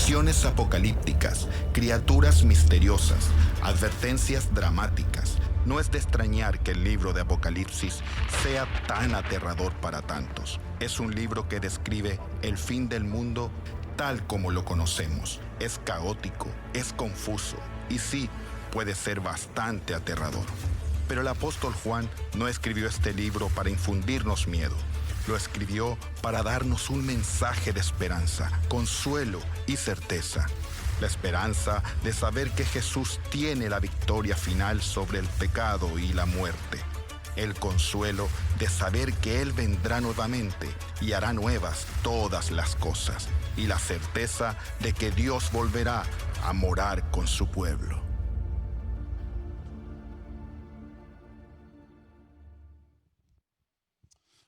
visiones apocalípticas, criaturas misteriosas, advertencias dramáticas. No es de extrañar que el libro de Apocalipsis sea tan aterrador para tantos. Es un libro que describe el fin del mundo tal como lo conocemos. Es caótico, es confuso y sí, puede ser bastante aterrador. Pero el apóstol Juan no escribió este libro para infundirnos miedo. Lo escribió para darnos un mensaje de esperanza, consuelo y certeza. La esperanza de saber que Jesús tiene la victoria final sobre el pecado y la muerte. El consuelo de saber que Él vendrá nuevamente y hará nuevas todas las cosas. Y la certeza de que Dios volverá a morar con su pueblo.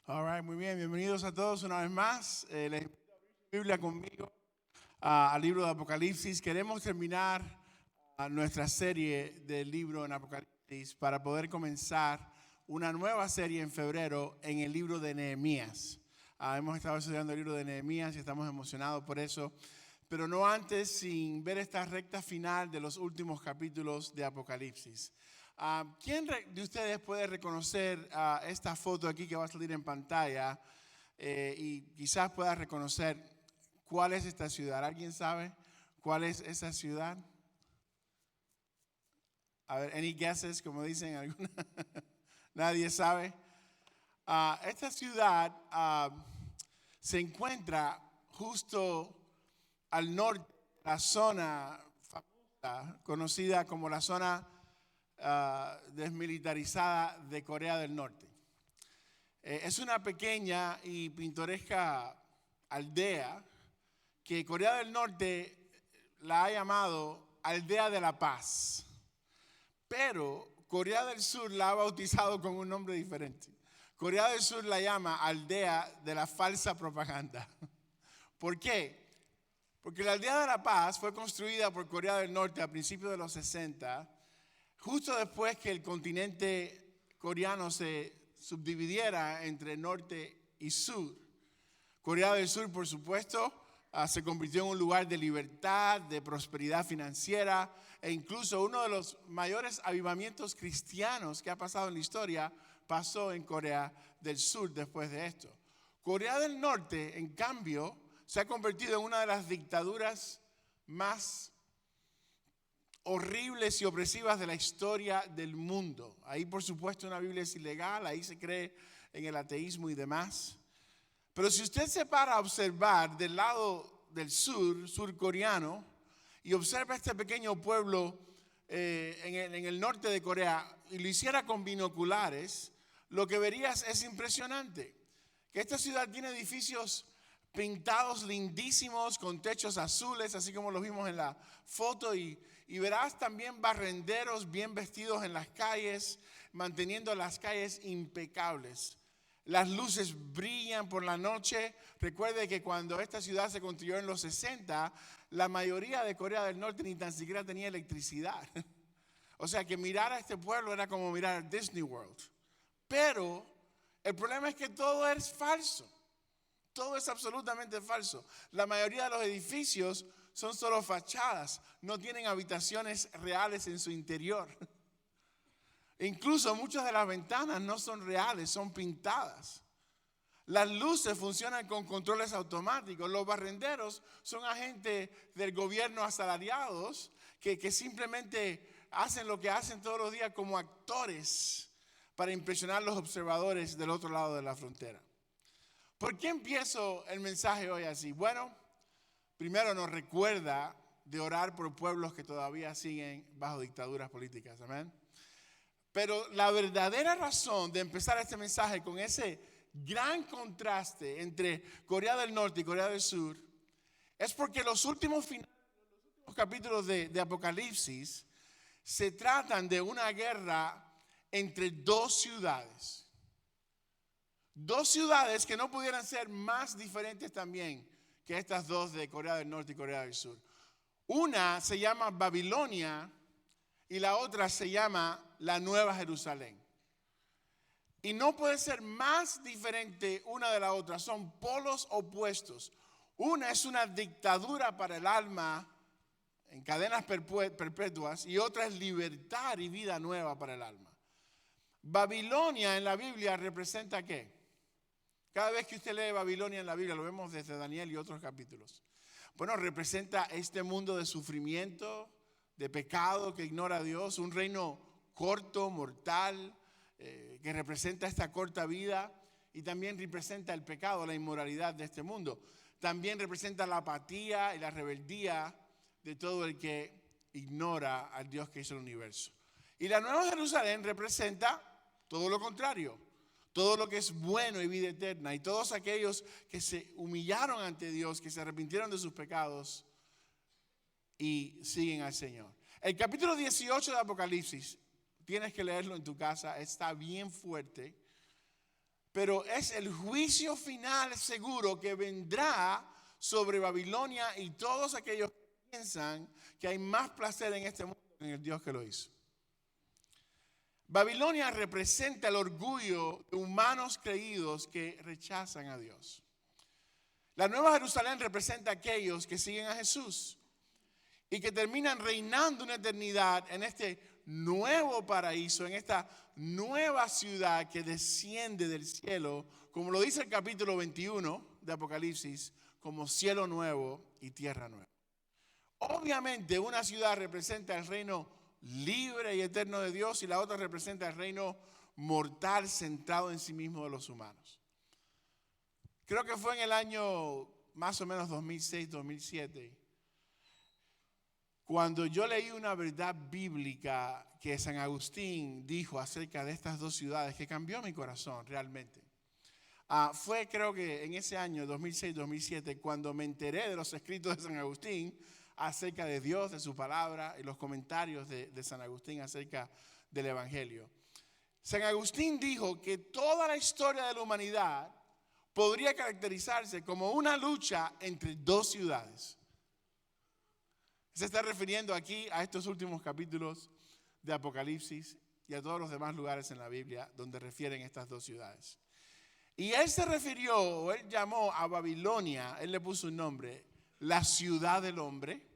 All right, muy bien, bienvenidos a todos una vez más. Les invito a abrir su Biblia conmigo al libro de Apocalipsis. Queremos terminar nuestra serie del libro en Apocalipsis para poder comenzar una nueva serie en febrero en el libro de Nehemías. Hemos estado estudiando el libro de Nehemías y estamos emocionados por eso, pero no antes sin ver esta recta final de los últimos capítulos de Apocalipsis. ¿Quién de ustedes puede reconocer esta foto aquí que va a salir en pantalla y quizás pueda reconocer cuál es esta ciudad? ¿Alguien sabe cuál es esa ciudad? A ver, any guesses, como dicen algunos. Nadie sabe. Esta ciudad se encuentra justo al norte, la zona famosa, conocida como la zona desmilitarizada de Corea del Norte. Es una pequeña y pintoresca aldea que Corea del Norte la ha llamado Aldea de la Paz, pero Corea del Sur la ha bautizado con un nombre diferente. Corea del Sur la llama Aldea de la Falsa Propaganda. ¿Por qué? Porque la Aldea de la Paz fue construida por Corea del Norte a principios de los 60, justo después que el continente coreano se subdividiera entre norte y sur. Corea del Sur, por supuesto, se convirtió en un lugar de libertad, de prosperidad financiera e incluso uno de los mayores avivamientos cristianos que ha pasado en la historia pasó en Corea del Sur después de esto. Corea del Norte, en cambio, se ha convertido en una de las dictaduras más horribles y opresivas de la historia del mundo. Ahí, por supuesto, una Biblia es ilegal, ahí se cree en el ateísmo y demás. Pero si usted se para a observar del lado del surcoreano, y observa este pequeño pueblo en el norte de Corea, y lo hiciera con binoculares, lo que verías es impresionante. Que esta ciudad tiene edificios pintados lindísimos con techos azules, así como los vimos en la foto, y verás también barrenderos bien vestidos en las calles, manteniendo las calles impecables. Las luces brillan por la noche. Recuerde que cuando esta ciudad se construyó en los 60, la mayoría de Corea del Norte ni tan siquiera tenía electricidad. O sea que mirar a este pueblo era como mirar a Disney World. Pero el problema es que todo es falso. Todo es absolutamente falso. La mayoría de los edificios son solo fachadas, no tienen habitaciones reales en su interior. Incluso muchas de las ventanas no son reales, son pintadas. Las luces funcionan con controles automáticos. Los barrenderos son agentes del gobierno asalariados que simplemente hacen lo que hacen todos los días como actores para impresionar a los observadores del otro lado de la frontera. ¿Por qué empiezo el mensaje hoy así? Bueno, primero nos recuerda de orar por pueblos que todavía siguen bajo dictaduras políticas. Amén. Pero la verdadera razón de empezar este mensaje con ese gran contraste entre Corea del Norte y Corea del Sur es porque los últimos capítulos de Apocalipsis se tratan de una guerra entre dos ciudades. Dos ciudades que no pudieran ser más diferentes también que estas dos de Corea del Norte y Corea del Sur. Una se llama Babilonia y la otra se llama la Nueva Jerusalén. Y no puede ser más diferente una de la otra. Son polos opuestos. Una es una dictadura para el alma en cadenas perpetuas y otra es libertad y vida nueva para el alma. Babilonia en la Biblia representa ¿qué? Cada vez que usted lee Babilonia en la Biblia, lo vemos desde Daniel y otros capítulos. Bueno, representa este mundo de sufrimiento, de pecado que ignora a Dios, un reino corto, mortal, que representa esta corta vida y también representa el pecado, la inmoralidad de este mundo. También representa la apatía y la rebeldía de todo el que ignora al Dios que hizo el universo. Y la Nueva Jerusalén representa todo lo contrario, todo lo que es bueno y vida eterna. Y todos aquellos que se humillaron ante Dios, que se arrepintieron de sus pecados y siguen al Señor. El capítulo 18 de Apocalipsis, tienes que leerlo en tu casa, está bien fuerte. Pero es el juicio final seguro que vendrá sobre Babilonia y todos aquellos que piensan que hay más placer en este mundo que en el Dios que lo hizo. Babilonia representa el orgullo de humanos creídos que rechazan a Dios. La Nueva Jerusalén representa a aquellos que siguen a Jesús y que terminan reinando una eternidad en este nuevo paraíso, en esta nueva ciudad que desciende del cielo, como lo dice el capítulo 21 de Apocalipsis, como cielo nuevo y tierra nueva. Obviamente una ciudad representa el reino libre y eterno de Dios y la otra representa el reino mortal centrado en sí mismo de los humanos. Creo que fue en el año más o menos 2006, 2007, cuando yo leí una verdad bíblica que San Agustín dijo acerca de estas dos ciudades que cambió mi corazón realmente. Fue creo que en ese año 2006-2007 cuando me enteré de los escritos de San Agustín acerca de Dios, de su palabra y los comentarios de San Agustín acerca del Evangelio. San Agustín dijo que toda la historia de la humanidad podría caracterizarse como una lucha entre dos ciudades. Se está refiriendo aquí a estos últimos capítulos de Apocalipsis y a todos los demás lugares en la Biblia donde refieren estas dos ciudades. Y él se refirió, o él llamó a Babilonia, él le puso un nombre, la ciudad del hombre,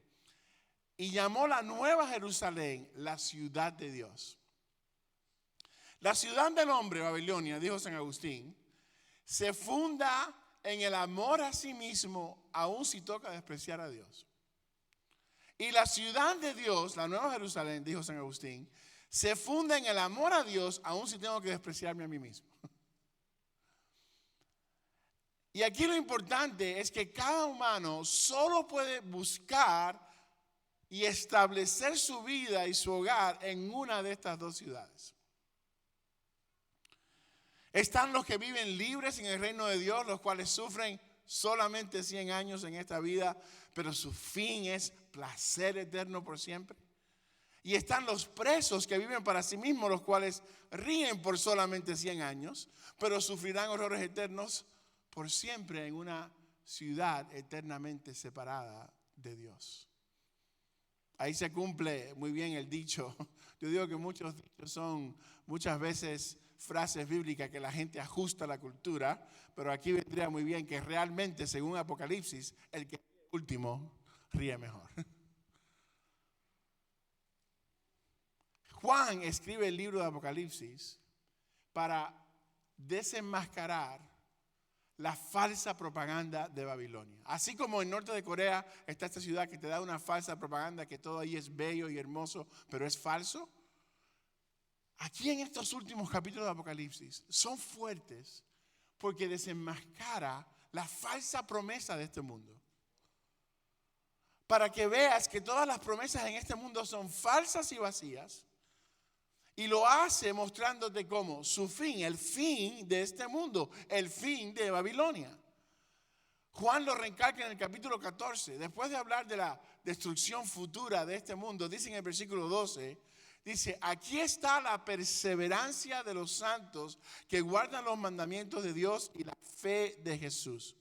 y llamó la Nueva Jerusalén la ciudad de Dios. La ciudad del hombre, Babilonia, dijo San Agustín, se funda en el amor a sí mismo, aun si toca despreciar a Dios. Y la ciudad de Dios, la Nueva Jerusalén, dijo San Agustín, se funda en el amor a Dios, aun si tengo que despreciarme a mí mismo. Y aquí lo importante es que cada humano solo puede buscar y establecer su vida y su hogar en una de estas dos ciudades. Están los que viven libres en el reino de Dios, los cuales sufren solamente 100 años en esta vida, pero su fin es placer eterno por siempre. Y están los presos que viven para sí mismos, los cuales ríen por solamente 100 años, pero sufrirán horrores eternos por siempre en una ciudad eternamente separada de Dios. Ahí se cumple muy bien el dicho. Yo digo que muchos dichos son muchas veces frases bíblicas que la gente ajusta a la cultura, pero aquí vendría muy bien que realmente, según Apocalipsis, el que ríe último ríe mejor. Juan escribe el libro de Apocalipsis para desenmascarar la falsa propaganda de Babilonia. Así como en norte de Corea está esta ciudad que te da una falsa propaganda que todo ahí es bello y hermoso, pero es falso. Aquí en estos últimos capítulos de Apocalipsis son fuertes porque desenmascara la falsa promesa de este mundo. Para que veas que todas las promesas en este mundo son falsas y vacías. Y lo hace mostrándote cómo su fin, el fin de este mundo, el fin de Babilonia. Juan lo recalca en el capítulo 14. Después de hablar de la destrucción futura de este mundo, dice en el versículo 12, dice, aquí está la perseverancia de los santos que guardan los mandamientos de Dios y la fe de Jesús.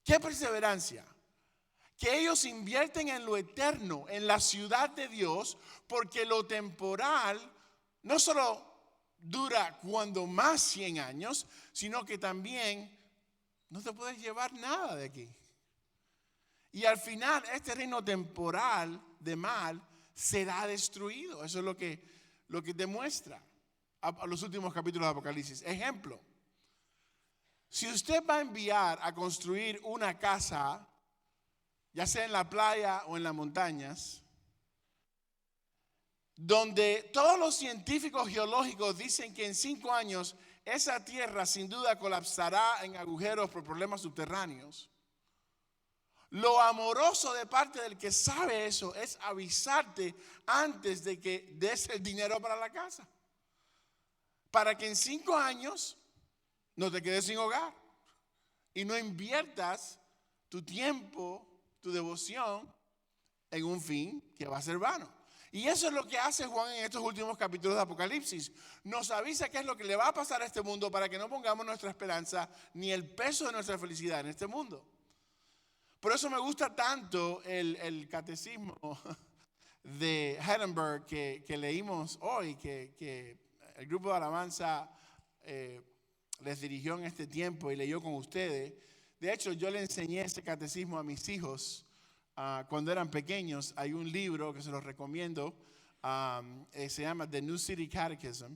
¿Qué perseverancia? Que ellos invierten en lo eterno, en la ciudad de Dios, porque lo temporal no solo dura cuando más 100 años, sino que también no te puedes llevar nada de aquí. Y al final este reino temporal de mal será destruido. Eso es lo que demuestra a los últimos capítulos de Apocalipsis. Ejemplo, si usted va a enviar a construir una casa, ya sea en la playa o en las montañas, donde todos los científicos geológicos dicen que en 5 años esa tierra sin duda colapsará en agujeros por problemas subterráneos, lo amoroso de parte del que sabe eso es avisarte antes de que des el dinero para la casa, para que en 5 años no te quedes sin hogar y no inviertas tu tiempo, tu devoción en un fin que va a ser vano. Y eso es lo que hace Juan en estos últimos capítulos de Apocalipsis. Nos avisa qué es lo que le va a pasar a este mundo para que no pongamos nuestra esperanza ni el peso de nuestra felicidad en este mundo. Por eso me gusta tanto el catecismo de Heidelberg que leímos hoy, que el grupo de alabanza les dirigió en este tiempo y leyó con ustedes. De hecho, yo le enseñé ese catecismo a mis hijos cuando eran pequeños. Hay un libro que se los recomiendo, se llama The New City Catechism,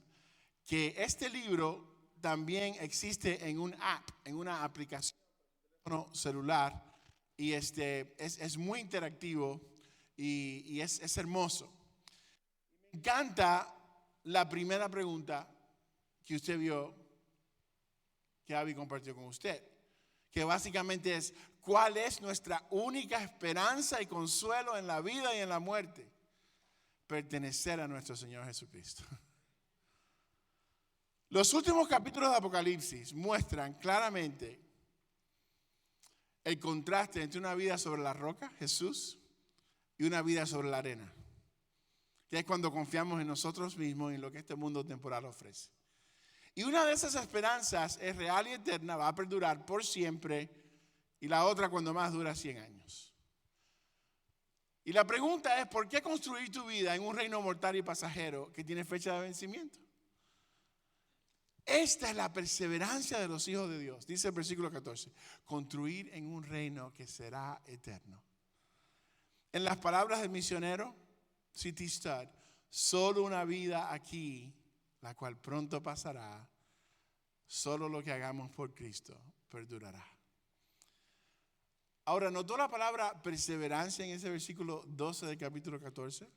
que este libro también existe en un app, en una aplicación celular, y es muy interactivo y es hermoso. Me encanta la primera pregunta que usted vio que Abby compartió con usted, que básicamente es: ¿cuál es nuestra única esperanza y consuelo en la vida y en la muerte? Pertenecer a nuestro Señor Jesucristo. Los últimos capítulos de Apocalipsis muestran claramente el contraste entre una vida sobre la roca, Jesús, y una vida sobre la arena, que es cuando confiamos en nosotros mismos y en lo que este mundo temporal ofrece. Y una de esas esperanzas es real y eterna, va a perdurar por siempre, y la otra cuando más dura 100 años. Y la pregunta es: ¿por qué construir tu vida en un reino mortal y pasajero que tiene fecha de vencimiento? Esta es la perseverancia de los hijos de Dios. Dice el versículo 14: construir en un reino que será eterno. En las palabras del misionero C.T. Studd, solo una vida aquí, la cual pronto pasará. Solo lo que hagamos por Cristo perdurará. Ahora, ¿notó la palabra perseverancia en ese versículo 12 del capítulo 14?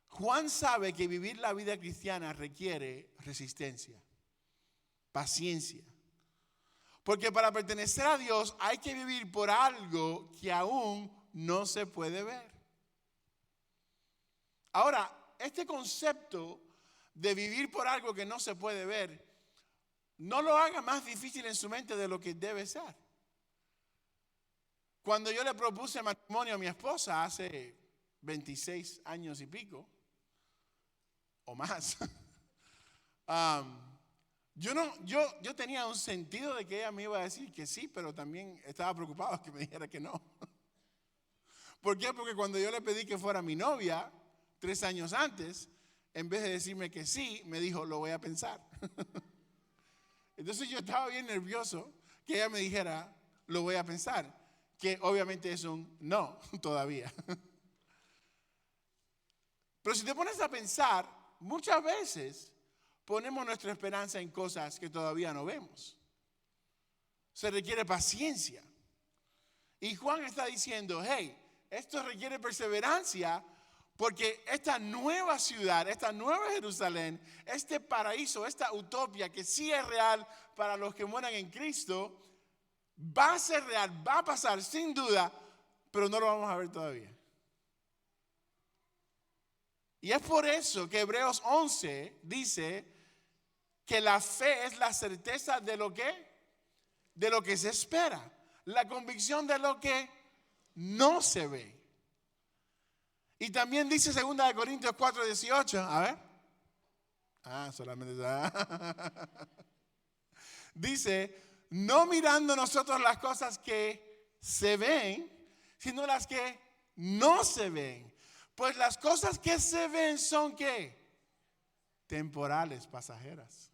Juan sabe que vivir la vida cristiana requiere resistencia, paciencia. Porque para pertenecer a Dios hay que vivir por algo que aún no se puede ver. Ahora, este concepto de vivir por algo que no se puede ver, no lo haga más difícil en su mente de lo que debe ser. Cuando yo le propuse matrimonio a mi esposa hace 26 años y pico, o más, yo tenía un sentido de que ella me iba a decir que sí, pero también estaba preocupado que me dijera que no. ¿Por qué? Porque cuando yo le pedí que fuera mi novia 3 años antes, en vez de decirme que sí, me dijo: lo voy a pensar. Entonces yo estaba bien nervioso que ella me dijera: lo voy a pensar, que obviamente es un no todavía. Pero si te pones a pensar, muchas veces ponemos nuestra esperanza en cosas que todavía no vemos. Se requiere paciencia. Y Juan está diciendo: hey, esto requiere perseverancia, porque esta nueva ciudad, esta nueva Jerusalén, este paraíso, esta utopía que sí es real para los que mueran en Cristo, va a ser real, va a pasar sin duda, pero no lo vamos a ver todavía. Y es por eso que Hebreos 11 dice que la fe es la certeza de lo que se espera, la convicción de lo que no se ve. Y también dice 2 Corintios 4:18, a ver. Solamente dice: no mirando nosotros las cosas que se ven, sino las que no se ven. Pues las cosas que se ven son ¿qué? Temporales, pasajeras.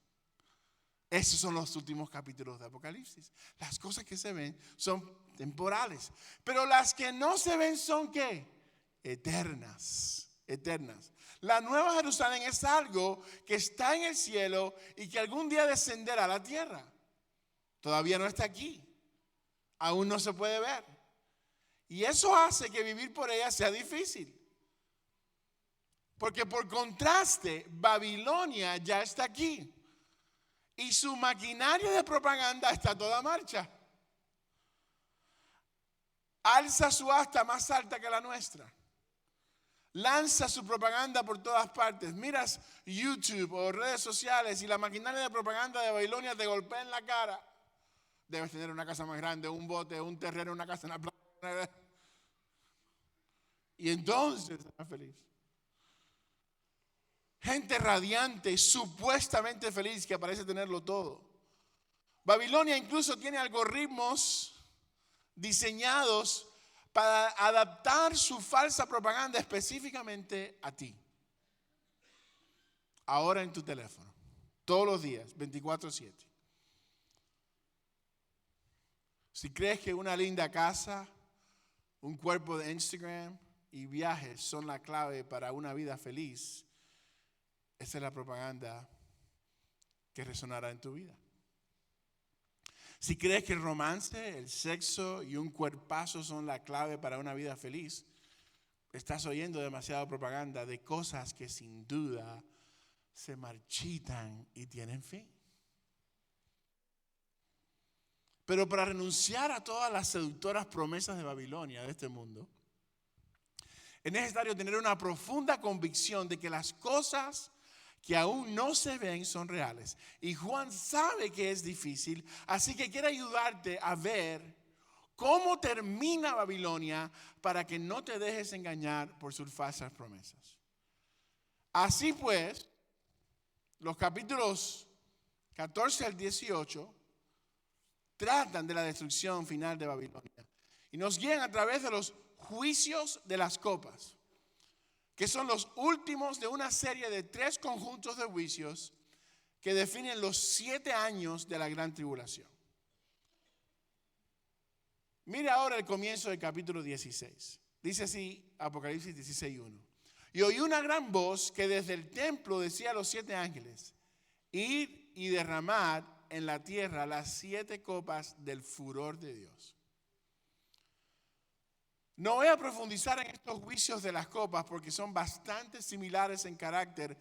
Esos son los últimos capítulos de Apocalipsis. Las cosas que se ven son temporales. Pero las que no se ven son ¿qué? Eternas. Eternas. La Nueva Jerusalén es algo que está en el cielo y que algún día descenderá a la tierra. Todavía no está aquí. Aún no se puede ver. Y eso hace que vivir por ella sea difícil. Porque por contraste, Babilonia ya está aquí. Y su maquinaria de propaganda está a toda marcha. Alza su asta más alta que la nuestra. Lanza su propaganda por todas partes. Miras YouTube o redes sociales y la maquinaria de propaganda de Babilonia te golpea en la cara. Debes tener una casa más grande, un bote, un terreno, una casa en la playa. Y entonces serás feliz. Gente radiante, supuestamente feliz, que parece tenerlo todo. Babilonia incluso tiene algoritmos diseñados para adaptar su falsa propaganda específicamente a ti. Ahora en tu teléfono, todos los días, 24/7. Si crees que una linda casa, un cuerpo de Instagram y viajes son la clave para una vida feliz, esa es la propaganda que resonará en tu vida. Si crees que el romance, el sexo y un cuerpazo son la clave para una vida feliz, estás oyendo demasiada propaganda de cosas que sin duda se marchitan y tienen fin. Pero para renunciar a todas las seductoras promesas de Babilonia, de este mundo, es necesario tener una profunda convicción de que las cosas que aún no se ven son reales. Y Juan sabe que es difícil, así que quiere ayudarte a ver cómo termina Babilonia para que no te dejes engañar por sus falsas promesas. Así pues, los capítulos 14 al 18 tratan de la destrucción final de Babilonia y nos guían a través de los juicios de las copas, que son los últimos de una serie de 3 conjuntos de juicios que definen los 7 años de la gran tribulación. Mire ahora el comienzo del capítulo 16. Dice así, Apocalipsis 16:1. Y oí una gran voz que desde el templo decía a los 7 ángeles: id y derramad en la tierra las 7 copas del furor de Dios. No voy a profundizar en estos juicios de las copas porque son bastante similares en carácter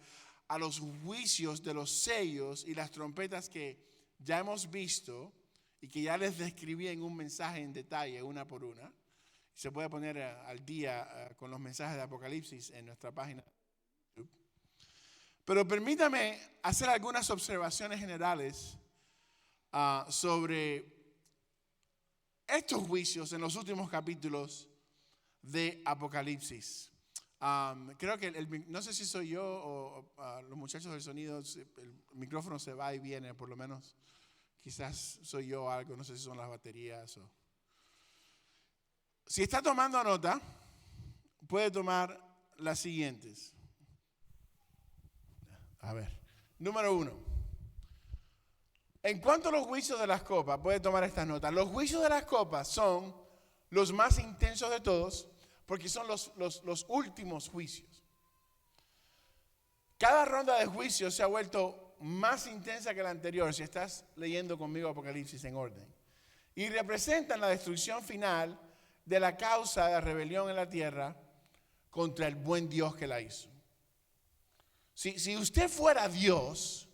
a los juicios de los sellos y las trompetas que ya hemos visto y que ya les describí en un mensaje en detalle, una por una. Se puede poner al día con los mensajes de Apocalipsis en nuestra página de YouTube. Pero permítame hacer algunas observaciones generales sobre estos juicios en los últimos capítulos de Apocalipsis. Creo que no sé si soy yo o los muchachos del sonido, el micrófono se va y viene, por lo menos quizás soy yo algo, no sé si son las baterías o... Si está tomando nota, puede tomar las siguientes. A ver, número 1. En cuanto a los juicios de las copas, puede tomar estas notas. Los juicios de las copas son los más intensos de todos, porque son los últimos juicios. Cada ronda de juicios se ha vuelto más intensa que la anterior, si estás leyendo conmigo Apocalipsis en orden. Y representan la destrucción final de la causa de la rebelión en la tierra contra el buen Dios que la hizo. Si usted fuera Dios,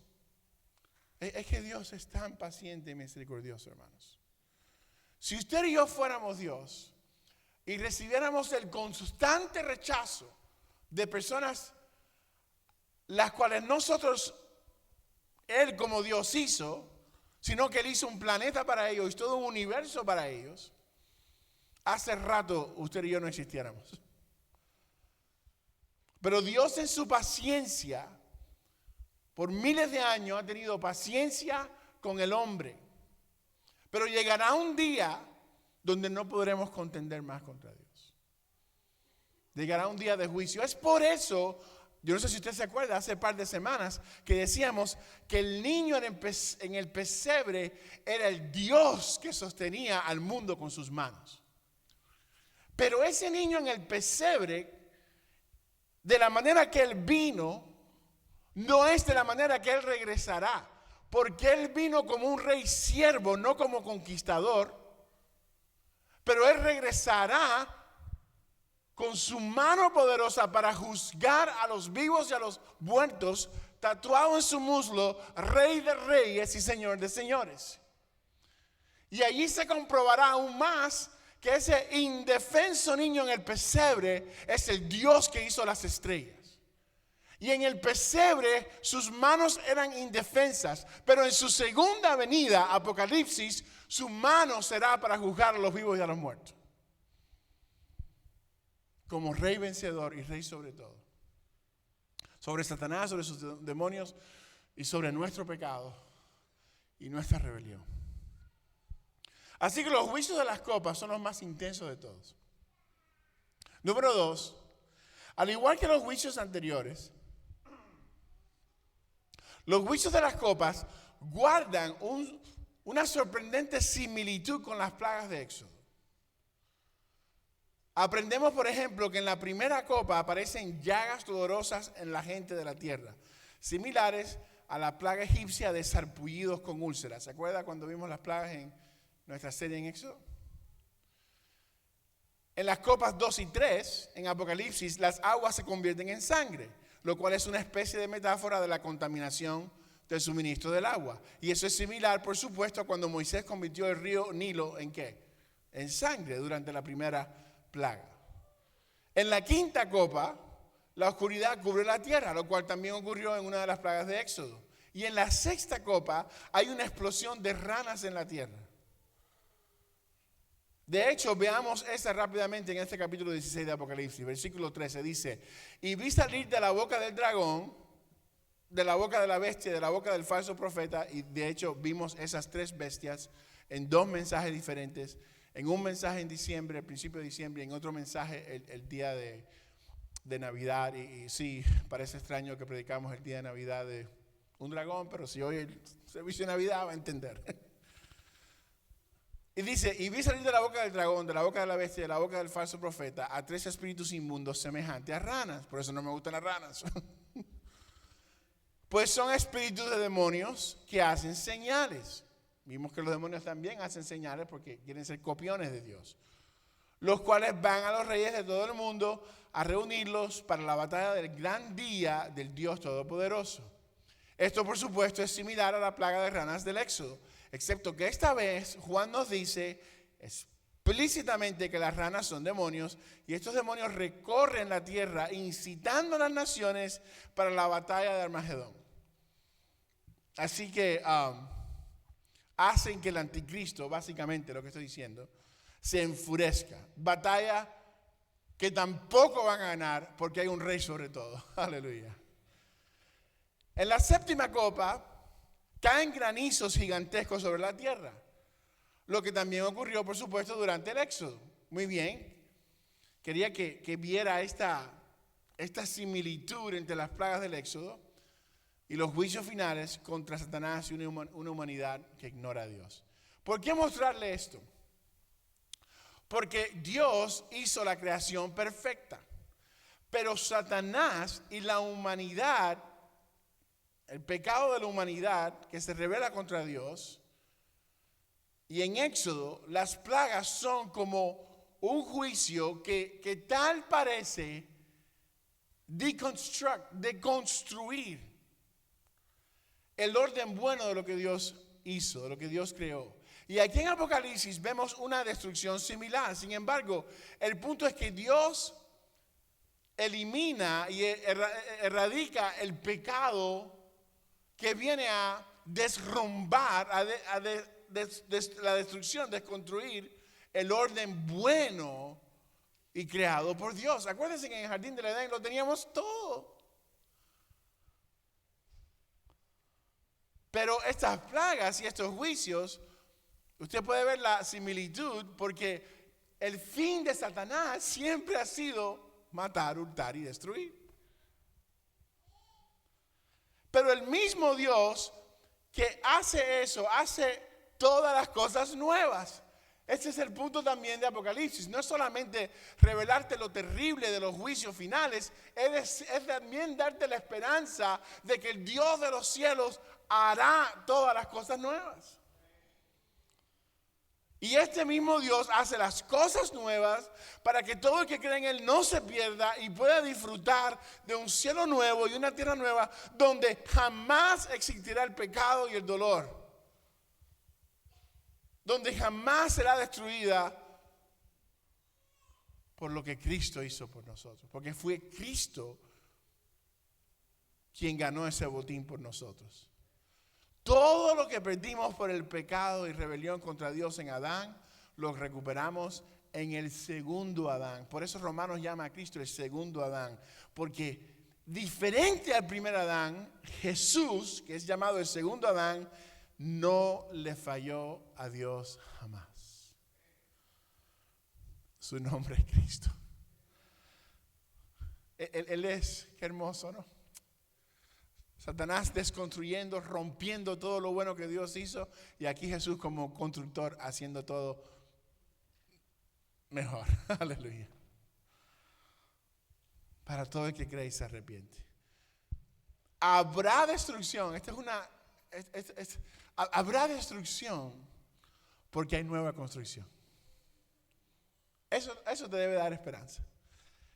es que Dios es tan paciente y misericordioso, hermanos. Si usted y yo fuéramos Dios y recibiéramos el constante rechazo de personas las cuales nosotros, Él como Dios hizo, sino que Él hizo un planeta para ellos y todo un universo para ellos, hace rato usted y yo no existiéramos. Pero Dios en su paciencia, por miles de años ha tenido paciencia con el hombre. Pero llegará un día donde no podremos contender más contra Dios. Llegará un día de juicio. Es por eso Yo no sé si usted se acuerda, hace un par de semanas que decíamos que el niño en el pesebre era el Dios que sostenía al mundo con sus manos. Pero ese niño en el pesebre, de la manera que él vino, no es de la manera que él regresará. Porque él vino como un rey siervo, no como conquistador. Pero él regresará con su mano poderosa para juzgar a los vivos y a los muertos, tatuado en su muslo, Rey de Reyes y Señor de Señores. Y allí se comprobará aún más que ese indefenso niño en el pesebre es el Dios que hizo las estrellas. Y en el pesebre sus manos eran indefensas, pero en su segunda venida, Apocalipsis, su mano será para juzgar a los vivos y a los muertos. Como rey vencedor y rey sobre todo. Sobre Satanás, sobre sus demonios y sobre nuestro pecado y nuestra rebelión. Así que los juicios de las copas son los más intensos de todos. Número 2, al igual que los juicios anteriores, los juicios de las copas guardan una sorprendente similitud con las plagas de Éxodo. Aprendemos, por ejemplo, que en la primera copa aparecen llagas dolorosas en la gente de la tierra, similares a la plaga egipcia de sarpullidos con úlceras. ¿Se acuerda cuando vimos las plagas en nuestra serie en Éxodo? En las copas 2 y 3, en Apocalipsis, las aguas se convierten en sangre, lo cual es una especie de metáfora de la contaminación del suministro del agua. Y eso es similar, por supuesto, a cuando Moisés convirtió el río Nilo en ¿qué? En sangre durante la primera plaga. En la quinta copa, la oscuridad cubre la tierra, lo cual también ocurrió en una de las plagas de Éxodo. Y en la sexta copa hay una explosión de ranas en la tierra. De hecho, veamos esta rápidamente en este capítulo 16 de Apocalipsis, versículo 13, dice: y vi salir de la boca del dragón, de la boca de la bestia, de la boca del falso profeta, y de hecho vimos esas tres bestias en dos mensajes diferentes. En un mensaje en diciembre, al principio de diciembre, y en otro mensaje el día de Navidad. Y sí, parece extraño que predicamos el día de Navidad de un dragón, pero si hoy el servicio de Navidad va a entender. Y dice: y vi salir de la boca del dragón, de la boca de la bestia, de la boca del falso profeta, a tres espíritus inmundos semejantes a ranas. Por eso no me gustan las ranas. Pues son espíritus de demonios que hacen señales. Vimos que los demonios también hacen señales porque quieren ser copiones de Dios. Los cuales van a los reyes de todo el mundo a reunirlos para la batalla del gran día del Dios Todopoderoso. Esto, por supuesto, es similar a la plaga de ranas del Éxodo, excepto que esta vez Juan nos dice explícitamente que las ranas son demonios y estos demonios recorren la tierra incitando a las naciones para la batalla de Armagedón. Así que hacen que el anticristo, básicamente lo que estoy diciendo, se enfurezca. Batalla que tampoco van a ganar porque hay un rey sobre todo. Aleluya. En la séptima copa caen granizos gigantescos sobre la tierra, lo que también ocurrió, por supuesto, durante el Éxodo. Muy bien. Quería que viera esta similitud entre las plagas del Éxodo y los juicios finales contra Satanás y una humanidad que ignora a Dios. ¿Por qué mostrarle esto? Porque Dios hizo la creación perfecta, pero Satanás y la humanidad, el pecado de la humanidad que se revela contra Dios, y en Éxodo las plagas son como un juicio que tal parece deconstruir el orden bueno de lo que Dios hizo, de lo que Dios creó. Y aquí en Apocalipsis vemos una destrucción similar. Sin embargo, el punto es que Dios elimina y erradica el pecado que viene a desrumbar, la destrucción, desconstruir el orden bueno y creado por Dios. Acuérdense que en el jardín del Edén lo teníamos todo. Pero estas plagas y estos juicios, usted puede ver la similitud porque el fin de Satanás siempre ha sido matar, hurtar y destruir. Pero el mismo Dios que hace eso, hace todas las cosas nuevas. Ese es el punto también de Apocalipsis. No es solamente revelarte lo terrible de los juicios finales, es también darte la esperanza de que el Dios de los cielos hará todas las cosas nuevas. Y este mismo Dios hace las cosas nuevas para que todo el que cree en Él no se pierda y pueda disfrutar de un cielo nuevo y una tierra nueva donde jamás existirá el pecado y el dolor. Donde jamás será destruida por lo que Cristo hizo por nosotros. Porque fue Cristo quien ganó ese botín por nosotros. Todo lo que perdimos por el pecado y rebelión contra Dios en Adán, lo recuperamos en el segundo Adán. Por eso Romanos llama a Cristo el segundo Adán. Porque diferente al primer Adán, Jesús, que es llamado el segundo Adán, no le falló a Dios jamás. Su nombre es Cristo. Él es, qué hermoso, ¿no? Satanás desconstruyendo, rompiendo todo lo bueno que Dios hizo, y aquí Jesús como constructor haciendo todo mejor. Aleluya. Para todo el que cree y se arrepiente. Habrá destrucción. Habrá destrucción porque hay nueva construcción. Eso te debe dar esperanza.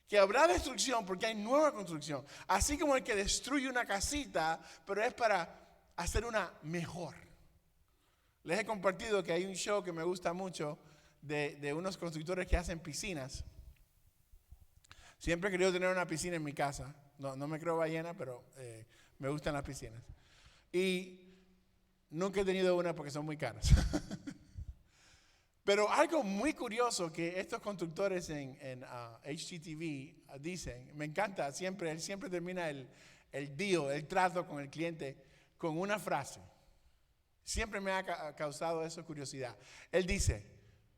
Que habrá destrucción porque hay nueva construcción. Así como el que destruye una casita, pero es para hacer una mejor. Les he compartido que hay un show que me gusta mucho de unos constructores que hacen piscinas. Siempre he querido tener una piscina en mi casa. No me creo ballena, pero me gustan las piscinas. Y nunca he tenido una porque son muy caras. Pero algo muy curioso que estos constructores en HGTV dicen, me encanta, él siempre termina el deal, el trato con el cliente con una frase. Siempre me ha causado eso curiosidad. Él dice,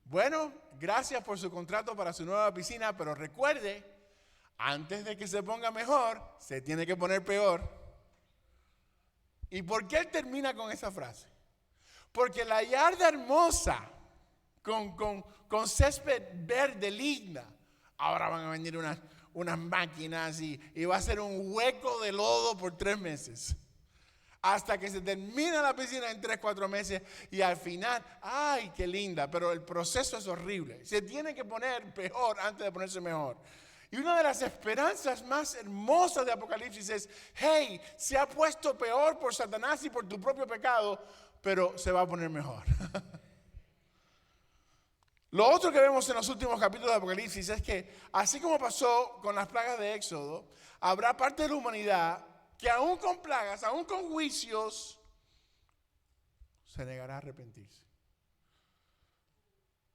bueno, gracias por su contrato para su nueva piscina, pero recuerde, antes de que se ponga mejor, se tiene que poner peor. ¿Y por qué él termina con esa frase? Porque la yarda hermosa, con césped verde, ligna, ahora van a venir unas máquinas y va a ser un hueco de lodo por 3 meses. Hasta que se termina la piscina en 3-4 meses y al final, ¡ay, qué linda! Pero el proceso es horrible. Se tiene que poner peor antes de ponerse mejor. Y una de las esperanzas más hermosas de Apocalipsis es, hey, se ha puesto peor por Satanás y por tu propio pecado, pero se va a poner mejor. Lo otro que vemos en los últimos capítulos de Apocalipsis es que, así como pasó con las plagas de Éxodo, habrá parte de la humanidad que aún con plagas, aún con juicios, se negará a arrepentirse.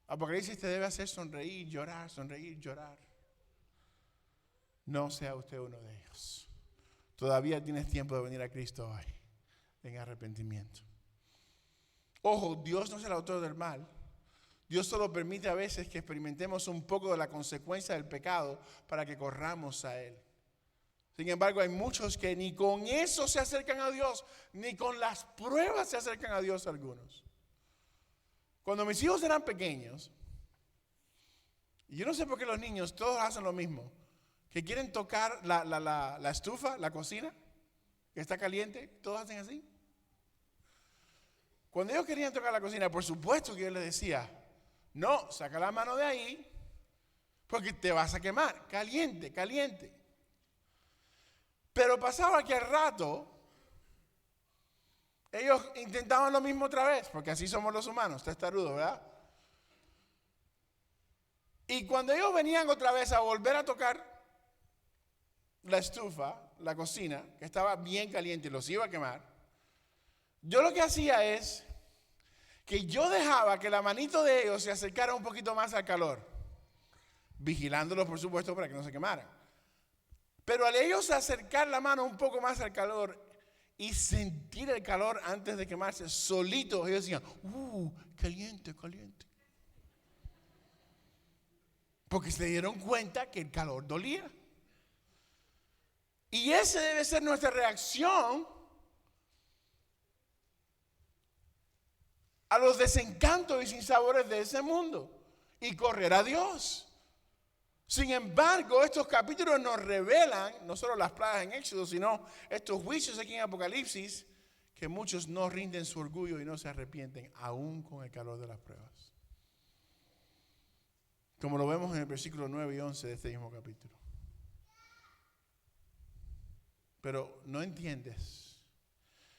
Apocalipsis te debe hacer sonreír, llorar. No sea usted uno de ellos. Todavía tienes tiempo de venir a Cristo hoy en arrepentimiento. Ojo, Dios no es el autor del mal. Dios solo permite a veces que experimentemos un poco de la consecuencia del pecado para que corramos a Él. Sin embargo, hay muchos que ni con eso se acercan a Dios, ni con las pruebas se acercan a Dios algunos. Cuando mis hijos eran pequeños, y yo no sé por qué los niños todos hacen lo mismo, que quieren tocar la estufa, la cocina, que está caliente, todos hacen así. Cuando ellos querían tocar la cocina, por supuesto que yo les decía, no, saca la mano de ahí, porque te vas a quemar, caliente. Pero pasaba que al rato, ellos intentaban lo mismo otra vez, porque así somos los humanos, testarudos, ¿verdad? Y cuando ellos venían otra vez a volver a tocar la estufa, la cocina, que estaba bien caliente y los iba a quemar, yo lo que hacía es que yo dejaba que la manito de ellos se acercara un poquito más al calor, vigilándolos por supuesto para que no se quemaran. Pero al ellos acercar la mano un poco más al calor y sentir el calor antes de quemarse, solitos ellos decían, caliente. Porque se dieron cuenta que el calor dolía. Y esa debe ser nuestra reacción a los desencantos y sinsabores de ese mundo y correr a Dios. Sin embargo, estos capítulos nos revelan, no solo las plagas en Éxodo, sino estos juicios aquí en Apocalipsis, que muchos no rinden su orgullo y no se arrepienten, aún con el calor de las pruebas. Como lo vemos en el versículo 9 y 11 de este mismo capítulo. Pero no entiendes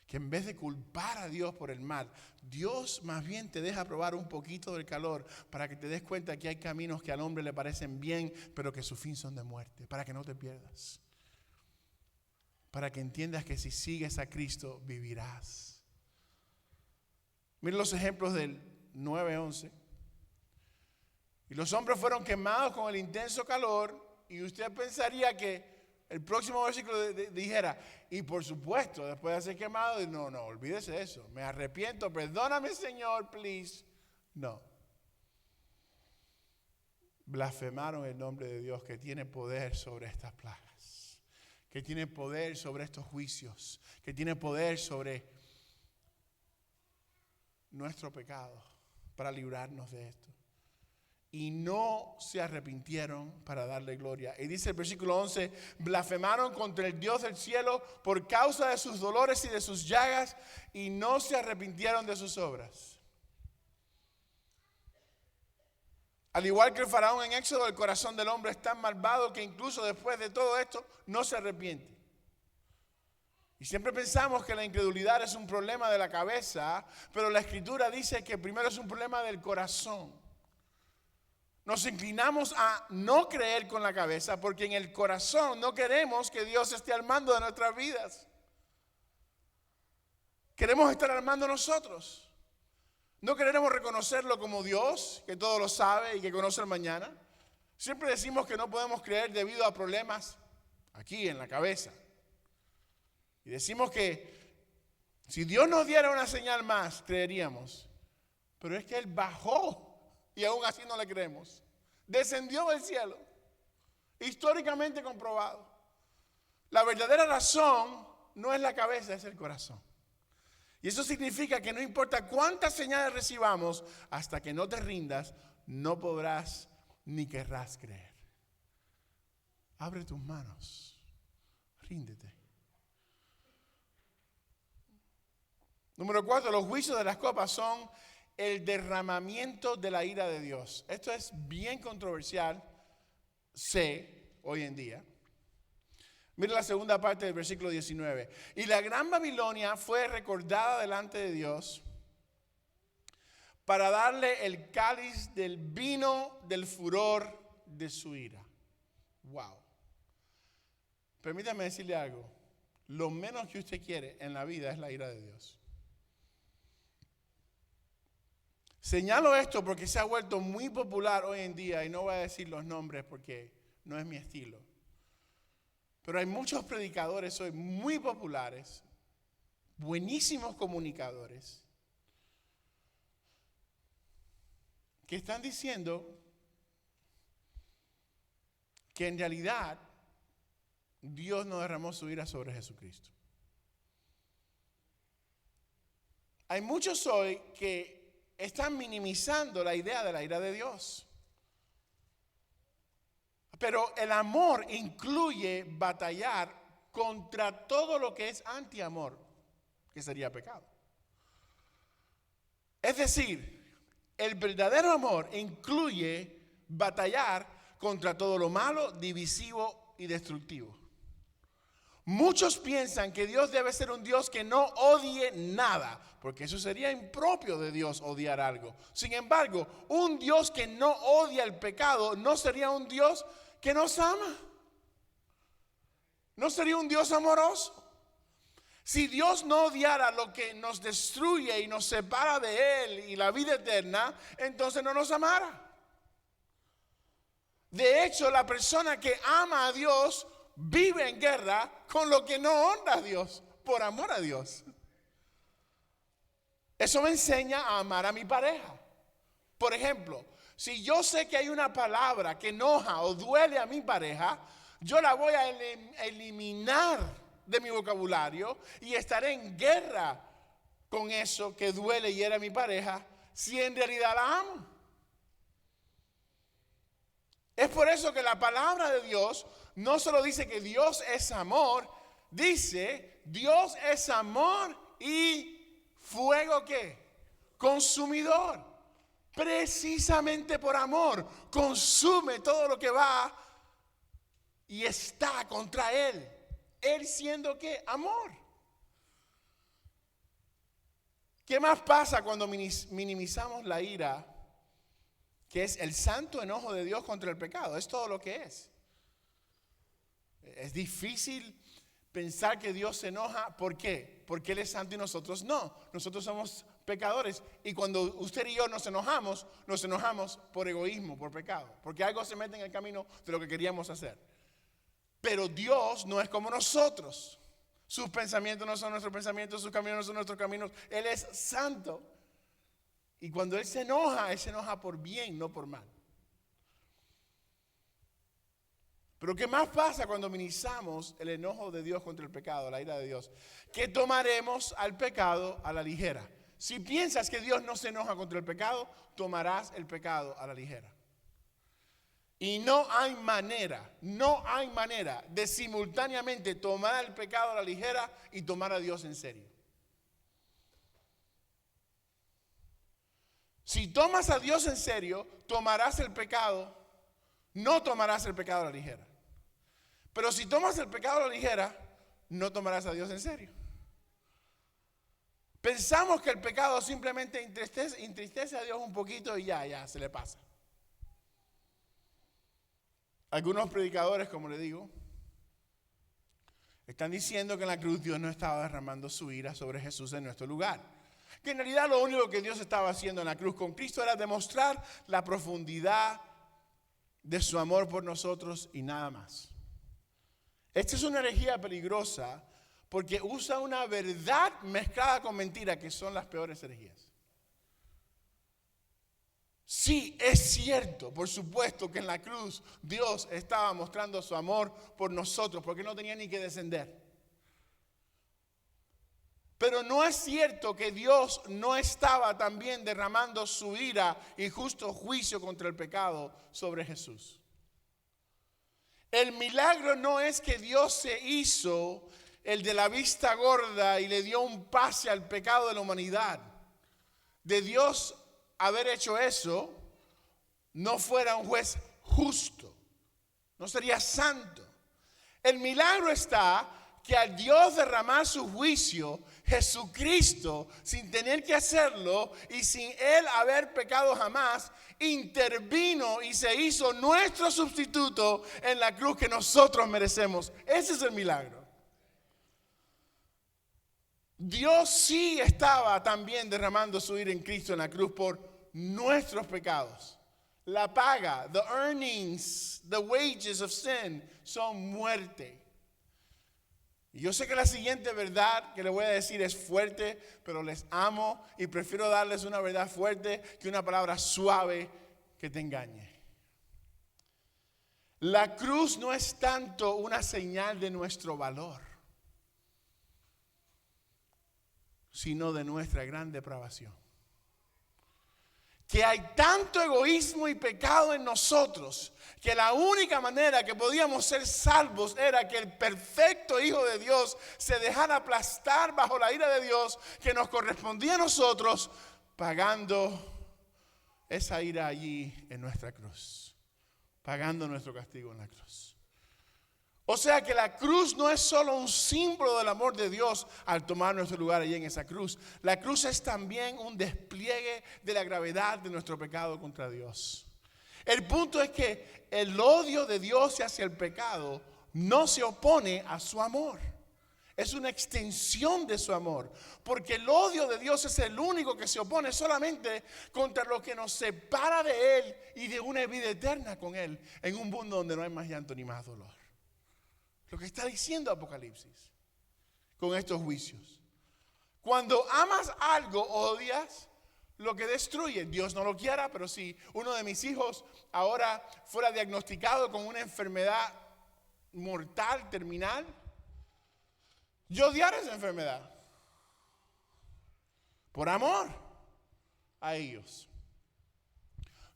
que en vez de culpar a Dios por el mal, Dios más bien te deja probar un poquito del calor para que te des cuenta que hay caminos que al hombre le parecen bien, pero que su fin son de muerte, para que no te pierdas. Para que entiendas que si sigues a Cristo, vivirás. Miren los ejemplos del 9:11. Y los hombres fueron quemados con el intenso calor, y usted pensaría que el próximo versículo dijera, y por supuesto, después de ser quemado, no, olvídese de eso. Me arrepiento, perdóname, Señor, please. No. Blasfemaron el nombre de Dios, que tiene poder sobre estas plagas, que tiene poder sobre estos juicios, que tiene poder sobre nuestro pecado para librarnos de esto. Y no se arrepintieron para darle gloria. Y dice el versículo 11, blasfemaron contra el Dios del cielo por causa de sus dolores y de sus llagas, y no se arrepintieron de sus obras. Al igual que el faraón en Éxodo, el corazón del hombre es tan malvado que incluso después de todo esto no se arrepiente. Y siempre pensamos que la incredulidad es un problema de la cabeza, pero la Escritura dice que primero es un problema del corazón. Nos inclinamos a no creer con la cabeza porque en el corazón no queremos que Dios esté al mando de nuestras vidas. Queremos estar al mando nosotros. No queremos reconocerlo como Dios, que todo lo sabe y que conoce el mañana. Siempre decimos que no podemos creer debido a problemas aquí en la cabeza. Y decimos que si Dios nos diera una señal más, creeríamos. Pero es que Él bajó. Y aún así no le creemos. Descendió del cielo. Históricamente comprobado. La verdadera razón no es la cabeza, es el corazón. Y eso significa que no importa cuántas señales recibamos, hasta que no te rindas, no podrás ni querrás creer. Abre tus manos. Ríndete. Número 4, los juicios de las copas son el derramamiento de la ira de Dios. Esto es bien controversial, sé, hoy en día. Mira la segunda parte del versículo 19. Y la gran Babilonia fue recordada delante de Dios para darle el cáliz del vino del furor de su ira. Wow. Permítame decirle algo. Lo menos que usted quiere en la vida es la ira de Dios. Señalo esto porque se ha vuelto muy popular hoy en día y no voy a decir los nombres porque no es mi estilo. Pero hay muchos predicadores hoy muy populares, buenísimos comunicadores, que están diciendo que en realidad Dios no derramó su ira sobre Jesucristo. Hay muchos hoy que están minimizando la idea de la ira de Dios. Pero el amor incluye batallar contra todo lo que es antiamor, que sería pecado. Es decir, el verdadero amor incluye batallar contra todo lo malo, divisivo y destructivo. Muchos piensan que Dios debe ser un Dios que no odie nada, porque eso sería impropio de Dios odiar algo. Sin embargo, un Dios que no odia el pecado no sería un Dios que nos ama. No sería un Dios amoroso. Si Dios no odiara lo que nos destruye y nos separa de Él y la vida eterna, entonces no nos amara. De hecho, la persona que ama a Dios vive en guerra con lo que no honra a Dios, por amor a Dios. Eso me enseña a amar a mi pareja. Por ejemplo, si yo sé que hay una palabra que enoja o duele a mi pareja, yo la voy a eliminar de mi vocabulario y estaré en guerra con eso que duele y era mi pareja si en realidad la amo? Es por eso que la palabra de Dios no solo dice que Dios es amor, dice Dios es amor y fuego ¿qué? Consumidor. Precisamente por amor consume todo lo que va y está contra él. Él siendo ¿qué? Amor. ¿Qué más pasa cuando minimizamos la ira, que es el santo enojo de Dios contra el pecado? Es todo lo que es. Es difícil pensar que Dios se enoja. ¿Por qué? Porque Él es santo y nosotros no. Nosotros somos pecadores. Y cuando usted y yo nos enojamos por egoísmo, por pecado. Porque algo se mete en el camino de lo que queríamos hacer. Pero Dios no es como nosotros. Sus pensamientos no son nuestros pensamientos, sus caminos no son nuestros caminos. Él es santo. Y cuando Él se enoja por bien, no por mal. Pero ¿qué más pasa cuando minimizamos el enojo de Dios contra el pecado, la ira de Dios? Que tomaremos al pecado a la ligera. Si piensas que Dios no se enoja contra el pecado, tomarás el pecado a la ligera. Y no hay manera de simultáneamente tomar el pecado a la ligera y tomar a Dios en serio. Si tomas a Dios en serio, tomarás el pecado, no tomarás el pecado a la ligera. Pero si tomas el pecado a la ligera, no tomarás a Dios en serio. Pensamos que el pecado simplemente entristece a Dios un poquito y ya se le pasa. Algunos predicadores, como le digo, están diciendo que en la cruz Dios no estaba derramando su ira sobre Jesús en nuestro lugar. Que en realidad lo único que Dios estaba haciendo en la cruz con Cristo era demostrar la profundidad de su amor por nosotros y nada más. Esta es una herejía peligrosa porque usa una verdad mezclada con mentira, que son las peores herejías. Sí, es cierto, por supuesto que en la cruz Dios estaba mostrando su amor por nosotros, porque no tenía ni que descender. Pero no es cierto que Dios no estaba también derramando su ira y justo juicio contra el pecado sobre Jesús. El milagro no es que Dios se hizo el de la vista gorda y le dio un pase al pecado de la humanidad. De Dios haber hecho eso, no fuera un juez justo, no sería santo. El milagro está que al Dios derramar su juicio, Jesucristo, sin tener que hacerlo y sin Él haber pecado jamás, intervino y se hizo nuestro sustituto en la cruz que nosotros merecemos. Ese es el milagro. Dios sí estaba también derramando su ira en Cristo en la cruz por nuestros pecados. La paga, the earnings, the wages of sin son muerte. Y yo sé que la siguiente verdad que les voy a decir es fuerte, pero les amo y prefiero darles una verdad fuerte que una palabra suave que te engañe. La cruz no es tanto una señal de nuestro valor, sino de nuestra gran depravación. Que hay tanto egoísmo y pecado en nosotros que la única manera que podíamos ser salvos era que el perfecto Hijo de Dios se dejara aplastar bajo la ira de Dios que nos correspondía a nosotros, pagando esa ira allí en nuestra cruz, pagando nuestro castigo en la cruz. O sea que la cruz no es solo un símbolo del amor de Dios al tomar nuestro lugar allí en esa cruz. La cruz es también un despliegue de la gravedad de nuestro pecado contra Dios. El punto es que el odio de Dios hacia el pecado no se opone a su amor. Es una extensión de su amor. Porque el odio de Dios es el único que se opone solamente contra lo que nos separa de Él y de una vida eterna con Él en un mundo donde no hay más llanto ni más dolor. Lo que está diciendo Apocalipsis con estos juicios. Cuando amas algo, odias lo que destruye. Dios no lo quiera, pero si uno de mis hijos ahora fuera diagnosticado con una enfermedad mortal, terminal, yo odiara esa enfermedad. por amor a ellos.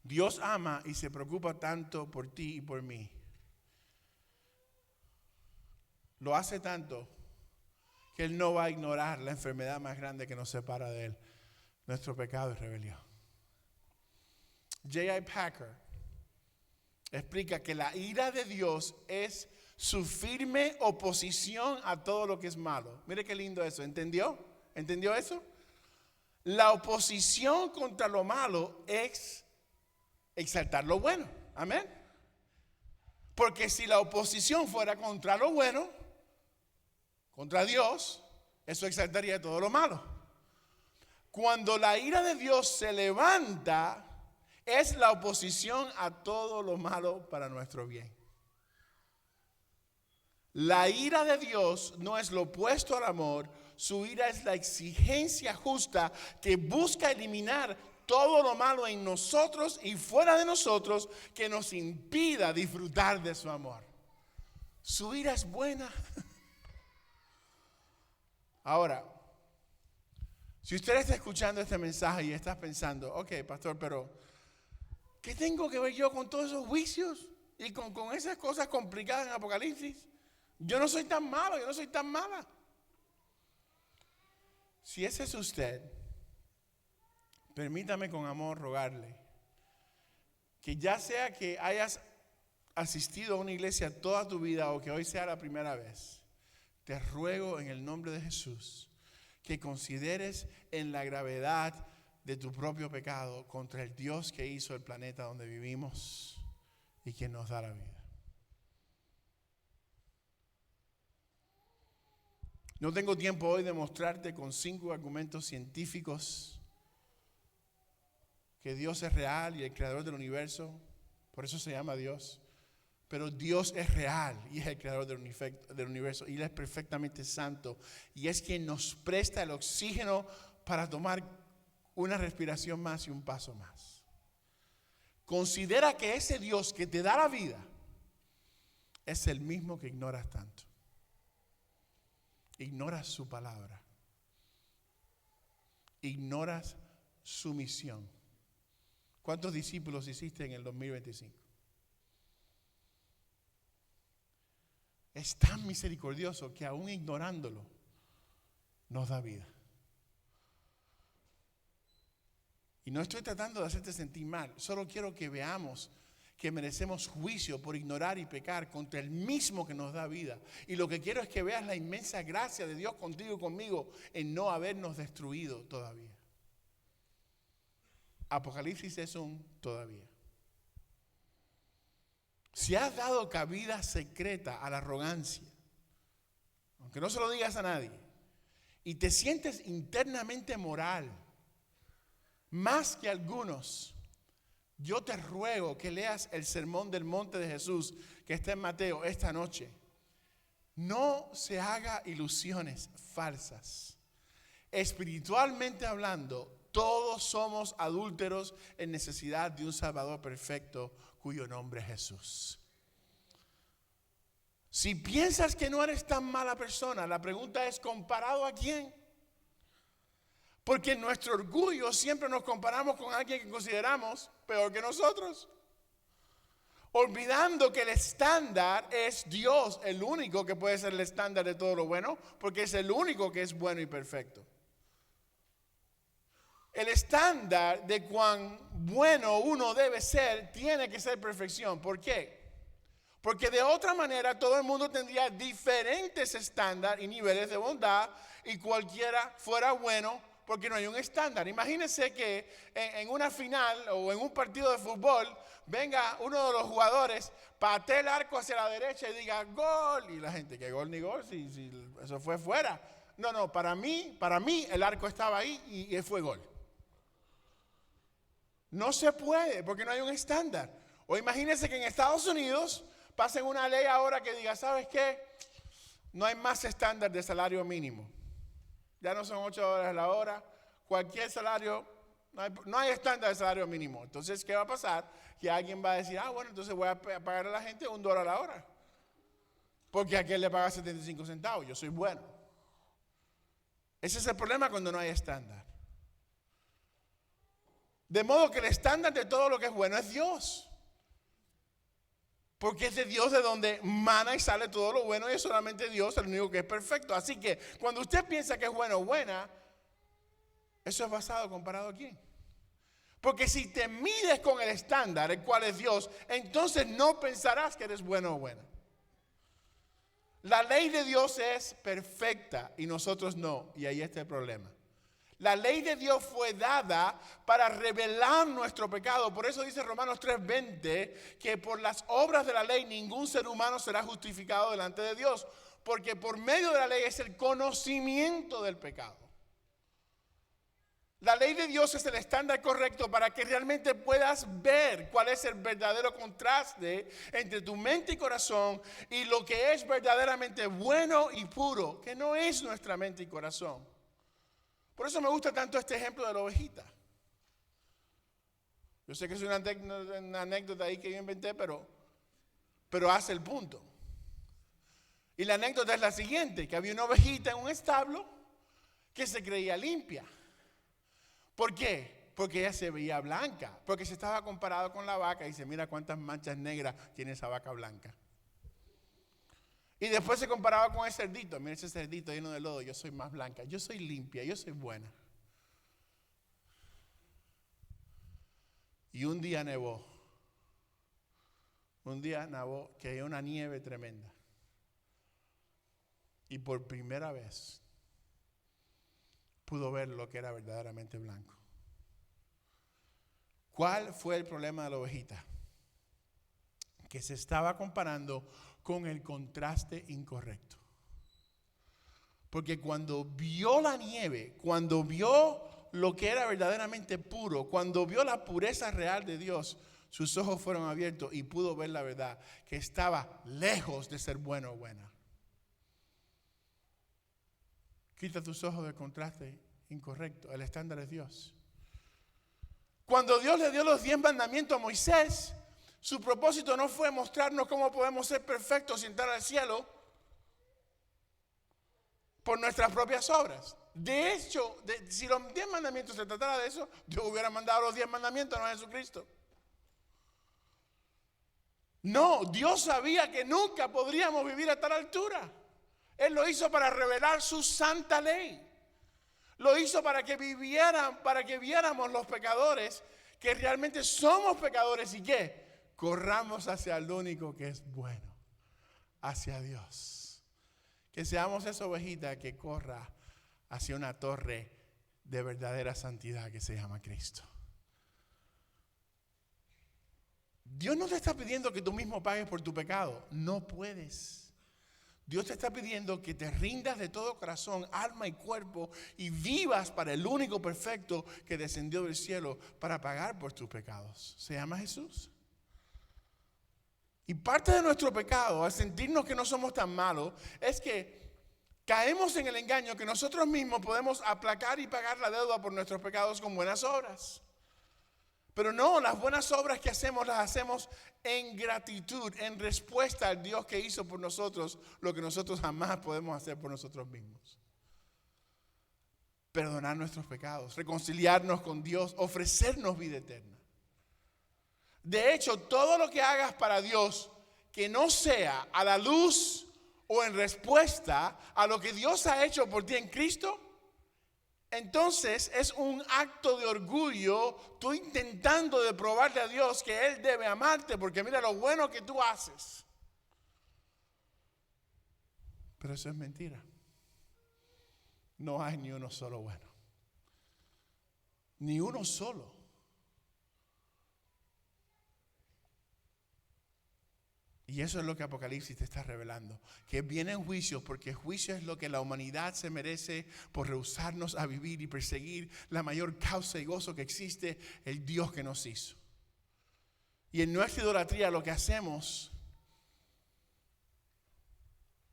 Dios ama y se preocupa tanto por ti y por mí. Lo hace tanto que Él no va a ignorar la enfermedad más grande que nos separa de Él, nuestro pecado y rebelión. J.I. Packer explica que la ira de Dios es su firme oposición a todo lo que es malo. Mire qué lindo eso, ¿entendió? ¿Entendió eso? La oposición contra lo malo es exaltar lo bueno. Amén. Porque si la oposición fuera contra lo bueno, contra Dios, eso exaltaría todo lo malo. Cuando la ira de Dios se levanta, es la oposición a todo lo malo para nuestro bien. La ira de Dios no es lo opuesto al amor, su ira es la exigencia justa que busca eliminar todo lo malo en nosotros y fuera de nosotros que nos impida disfrutar de su amor. Su ira es buena. Ahora, si usted está escuchando este mensaje y está pensando, ok, pastor, pero ¿qué tengo que ver yo con todos esos juicios y con esas cosas complicadas en Apocalipsis? Yo no soy tan malo, yo no soy tan mala. Si ese es usted, permítame con amor rogarle que ya sea que hayas asistido a una iglesia toda tu vida o que hoy sea la primera vez, te ruego en el nombre de Jesús que consideres en la gravedad de tu propio pecado contra el Dios que hizo el planeta donde vivimos y que nos da la vida. No tengo tiempo hoy de mostrarte con 5 argumentos científicos que Dios es real y el creador del universo, por eso se llama Dios. Pero Dios es real y es el creador del universo y Él es perfectamente santo y es quien nos presta el oxígeno para tomar una respiración más y un paso más. Considera que ese Dios que te da la vida es el mismo que ignoras tanto. Ignoras su palabra. Ignoras su misión. ¿Cuántos discípulos hiciste en el 2025? Es tan misericordioso que aún ignorándolo, nos da vida. Y no estoy tratando de hacerte sentir mal, solo quiero que veamos que merecemos juicio por ignorar y pecar contra el mismo que nos da vida. Y lo que quiero es que veas la inmensa gracia de Dios contigo y conmigo en no habernos destruido todavía. Apocalipsis es un todavía. Si has dado cabida secreta a la arrogancia, aunque no se lo digas a nadie, y te sientes internamente moral, más que algunos, yo te ruego que leas el sermón del monte de Jesús que está en Mateo esta noche. No se haga ilusiones falsas. Espiritualmente hablando, todos somos adúlteros en necesidad de un Salvador perfecto cuyo nombre es Jesús. Si piensas que no eres tan mala persona, la pregunta es, ¿comparado a quién? Porque en nuestro orgullo siempre nos comparamos con alguien que consideramos peor que nosotros. Olvidando que el estándar es Dios, el único que puede ser el estándar de todo lo bueno, porque es el único que es bueno y perfecto. El estándar de cuán bueno uno debe ser tiene que ser perfección. ¿Por qué? Porque de otra manera todo el mundo tendría diferentes estándares y niveles de bondad y cualquiera fuera bueno porque no hay un estándar. Imagínense que en una final o en un partido de fútbol venga uno de los jugadores, patee el arco hacia la derecha y diga gol. Y la gente, ¿qué gol ni gol? Si eso fue fuera. No, para mí el arco estaba ahí y fue gol. No se puede porque no hay un estándar. O imagínense que en Estados Unidos pasen una ley ahora que diga, ¿sabes qué? No hay más estándar de salario mínimo. Ya no son $8 la hora. Cualquier salario, no hay estándar de salario mínimo. Entonces, ¿qué va a pasar? Que alguien va a decir, bueno, entonces voy a pagar a la gente $1 la hora. Porque a aquel le paga 75 centavos. Yo soy bueno. Ese es el problema cuando no hay estándar. De modo que el estándar de todo lo que es bueno es Dios. Porque es de Dios de donde mana y sale todo lo bueno, y es solamente Dios el único que es perfecto. Así que cuando usted piensa que es bueno o buena, eso es basado comparado a quién. Porque si te mides con el estándar, el cual es Dios, entonces no pensarás que eres bueno o buena. La ley de Dios es perfecta y nosotros no, y ahí está el problema. La ley de Dios fue dada para revelar nuestro pecado. Por eso dice Romanos 3:20 que por las obras de la ley ningún ser humano será justificado delante de Dios. Porque por medio de la ley es el conocimiento del pecado. La ley de Dios es el estándar correcto para que realmente puedas ver cuál es el verdadero contraste entre tu mente y corazón y lo que es verdaderamente bueno y puro, que no es nuestra mente y corazón. Por eso me gusta tanto este ejemplo de la ovejita. Yo sé que es una anécdota ahí que yo inventé, pero hace el punto. Y la anécdota es la siguiente, que había una ovejita en un establo que se creía limpia. ¿Por qué? Porque ella se veía blanca, porque se estaba comparado con la vaca y dice, mira cuántas manchas negras tiene esa vaca blanca. Y después se comparaba con el cerdito. Mira ese cerdito lleno de lodo. Yo soy más blanca. Yo soy limpia. Yo soy buena. Y un día nevó. Un día nevó que hay una nieve tremenda. Y por primera vez pudo ver lo que era verdaderamente blanco. ¿Cuál fue el problema de la ovejita? Que se estaba comparando con el contraste incorrecto. Porque cuando vio la nieve, cuando vio lo que era verdaderamente puro, cuando vio la pureza real de Dios, sus ojos fueron abiertos y pudo ver la verdad, que estaba lejos de ser bueno o buena. Quita tus ojos del contraste incorrecto, el estándar es Dios. Cuando Dios le dio los 10 mandamientos a Moisés, su propósito no fue mostrarnos cómo podemos ser perfectos y entrar al cielo por nuestras propias obras. De hecho, si los 10 mandamientos se tratara de eso, Dios hubiera mandado los 10 mandamientos a Jesucristo. No, Dios sabía que nunca podríamos vivir a tal altura. Él lo hizo para revelar su santa ley. Lo hizo para que viéramos los pecadores, que realmente somos pecadores y que corramos hacia el único que es bueno, hacia Dios. Que seamos esa ovejita que corra hacia una torre de verdadera santidad que se llama Cristo. Dios no te está pidiendo que tú mismo pagues por tu pecado. No puedes. Dios te está pidiendo que te rindas de todo corazón, alma y cuerpo y vivas para el único perfecto que descendió del cielo para pagar por tus pecados. Se llama Jesús. Y parte de nuestro pecado, al sentirnos que no somos tan malos, es que caemos en el engaño que nosotros mismos podemos aplacar y pagar la deuda por nuestros pecados con buenas obras. Pero no, las buenas obras que hacemos las hacemos en gratitud, en respuesta al Dios que hizo por nosotros lo que nosotros jamás podemos hacer por nosotros mismos. Perdonar nuestros pecados, reconciliarnos con Dios, ofrecernos vida eterna. De hecho, todo lo que hagas para Dios que no sea a la luz o en respuesta a lo que Dios ha hecho por ti en Cristo, entonces es un acto de orgullo, tú intentando de probarle a Dios que Él debe amarte porque mira lo bueno que tú haces. Pero eso es mentira. No hay ni uno solo bueno. Ni uno solo. Y eso es lo que Apocalipsis te está revelando. Que vienen juicios, porque juicio es lo que la humanidad se merece por rehusarnos a vivir y perseguir la mayor causa y gozo que existe, el Dios que nos hizo. Y en nuestra idolatría lo que hacemos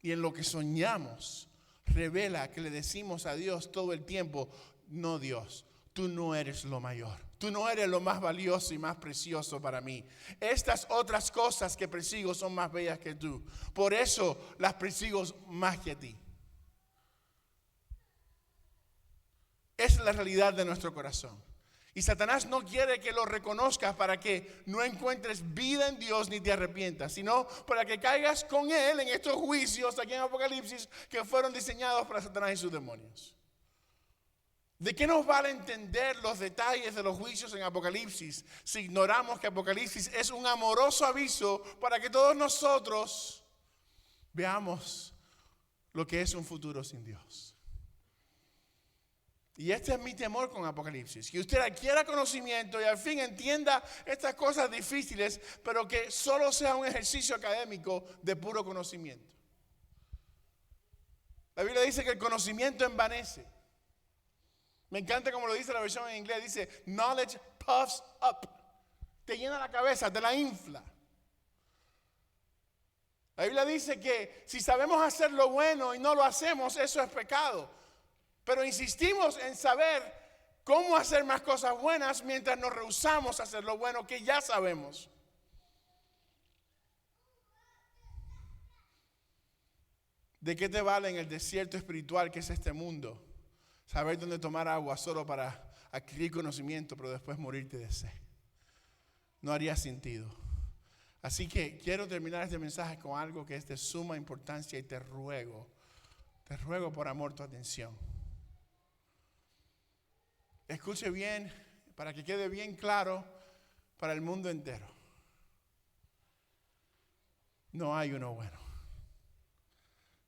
y en lo que soñamos revela que le decimos a Dios todo el tiempo, no Dios, tú no eres lo mayor. Tú no eres lo más valioso y más precioso para mí. Estas otras cosas que persigo son más bellas que tú. Por eso las persigo más que a ti. Es la realidad de nuestro corazón. Y Satanás no quiere que lo reconozcas para que no encuentres vida en Dios ni te arrepientas, sino para que caigas con Él en estos juicios aquí en Apocalipsis que fueron diseñados para Satanás y sus demonios. ¿De qué nos vale entender los detalles de los juicios en Apocalipsis si ignoramos que Apocalipsis es un amoroso aviso para que todos nosotros veamos lo que es un futuro sin Dios? Y este es mi temor con Apocalipsis, que usted adquiera conocimiento y al fin entienda estas cosas difíciles, pero que solo sea un ejercicio académico de puro conocimiento. La Biblia dice que el conocimiento envanece. Me encanta como lo dice la versión en inglés, dice knowledge puffs up. Te llena la cabeza, te la infla. La Biblia dice que si sabemos hacer lo bueno y no lo hacemos, eso es pecado. Pero insistimos en saber cómo hacer más cosas buenas mientras nos rehusamos a hacer lo bueno que ya sabemos. ¿De qué te vale en el desierto espiritual que es este mundo saber dónde tomar agua solo para adquirir conocimiento, pero después morirte de sed? No haría sentido. Así que quiero terminar este mensaje con algo que es de suma importancia y te ruego por amor tu atención. Escuche bien, para que quede bien claro para el mundo entero. No hay uno bueno.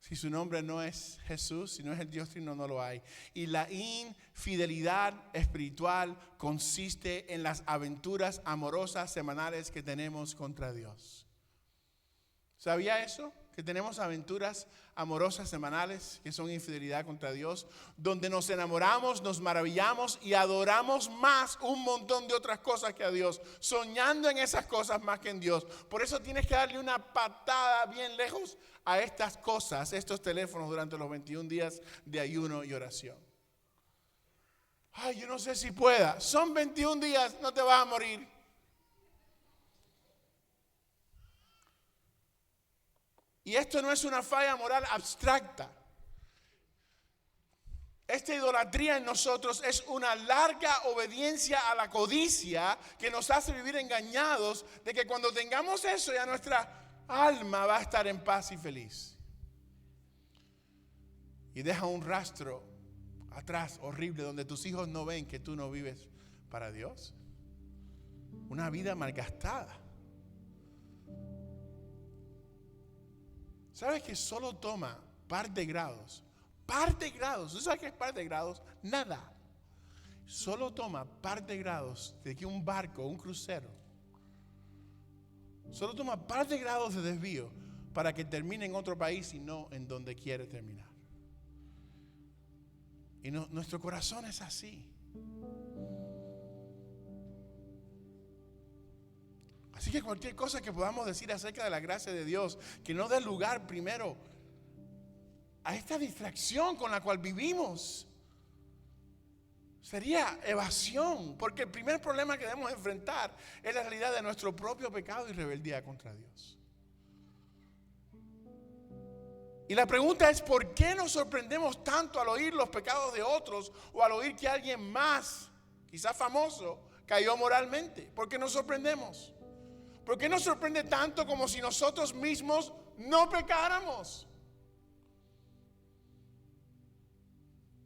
Si su nombre no es Jesús, si no es el Dios Trino, no lo hay. Y la infidelidad espiritual consiste en las aventuras amorosas semanales que tenemos contra Dios. ¿Sabía eso? Que tenemos aventuras amorosas semanales que son infidelidad contra Dios, donde nos enamoramos, nos maravillamos y adoramos más un montón de otras cosas que a Dios, soñando en esas cosas más que en Dios. Por eso tienes que darle una patada bien lejos a estas cosas, estos teléfonos durante los 21 días de ayuno y oración. Ay, yo no sé si pueda. Son 21 días, no te vas a morir. Y esto no es una falla moral abstracta. Esta idolatría en nosotros es una larga obediencia a la codicia que nos hace vivir engañados de que cuando tengamos eso ya nuestra alma va a estar en paz y feliz. Y deja un rastro atrás horrible donde tus hijos no ven que tú no vives para Dios. Una vida malgastada. ¿Sabes que solo toma par de grados? Par de grados. ¿Tú sabes qué es par de grados? Nada. Solo toma par de grados de que un barco, un crucero, solo toma par de grados de desvío para que termine en otro país y no en donde quiere terminar. Y nuestro corazón es así. Así que cualquier cosa que podamos decir acerca de la gracia de Dios, que no dé lugar primero a esta distracción con la cual vivimos, sería evasión, porque el primer problema que debemos enfrentar es la realidad de nuestro propio pecado y rebeldía contra Dios. Y la pregunta es, ¿por qué nos sorprendemos tanto al oír los pecados de otros o al oír que alguien más, quizás famoso, cayó moralmente? ¿Por qué nos sorprendemos? ¿Por qué nos sorprende tanto como si nosotros mismos no pecáramos?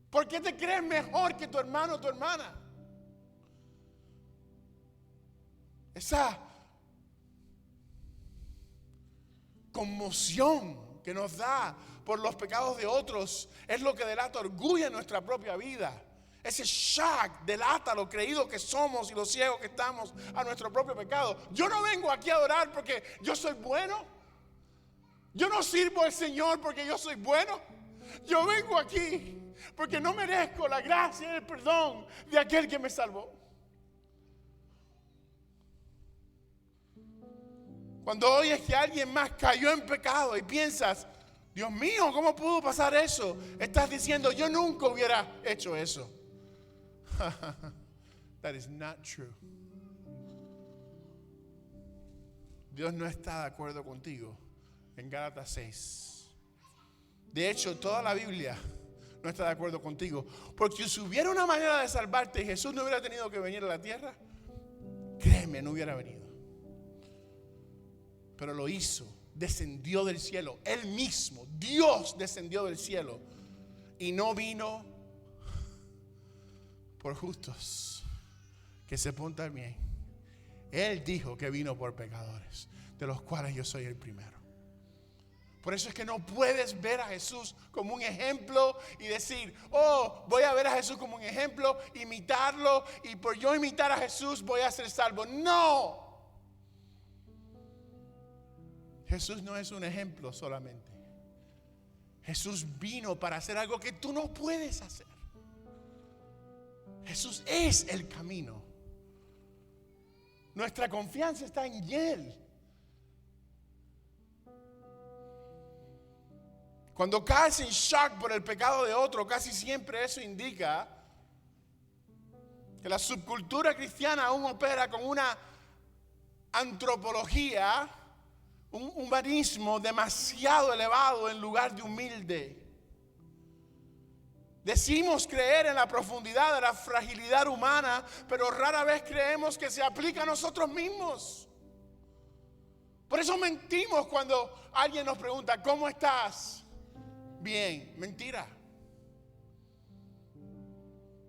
¿Por qué te crees mejor que tu hermano o tu hermana? Esa conmoción que nos da por los pecados de otros es lo que delata orgullo en nuestra propia vida. Ese shock delata lo creído que somos y lo ciegos que estamos a nuestro propio pecado. Yo no vengo aquí a adorar porque yo soy bueno. Yo no sirvo al Señor porque yo soy bueno. Yo vengo aquí porque no merezco la gracia y el perdón de aquel que me salvó. Cuando oyes que alguien más cayó en pecado y piensas, Dios mío, ¿cómo pudo pasar eso? Estás diciendo, yo nunca hubiera hecho eso. That is not true. Dios no está de acuerdo contigo en Gálatas 6. De hecho, toda la Biblia no está de acuerdo contigo. Porque si hubiera una manera de salvarte y Jesús no hubiera tenido que venir a la tierra, créeme, no hubiera venido. Pero lo hizo, descendió del cielo. Él mismo, Dios descendió del cielo. Y no vino por justos que se portan bien. Él dijo que vino por pecadores, de los cuales yo soy el primero. Por eso es que no puedes ver a Jesús como un ejemplo y decir, oh, voy a ver a Jesús como un ejemplo, imitarlo, y por yo imitar a Jesús voy a ser salvo. No. Jesús no es un ejemplo solamente. Jesús vino para hacer algo que tú no puedes hacer. Jesús es el camino. Nuestra confianza está en Él. Cuando caes en shock por el pecado de otro, casi siempre eso indica que la subcultura cristiana aún opera con una antropología, un humanismo demasiado elevado en lugar de humilde. Decimos creer en la profundidad de la fragilidad humana, pero rara vez creemos que se aplica a nosotros mismos. Por eso mentimos cuando alguien nos pregunta, ¿cómo estás? Bien, mentira.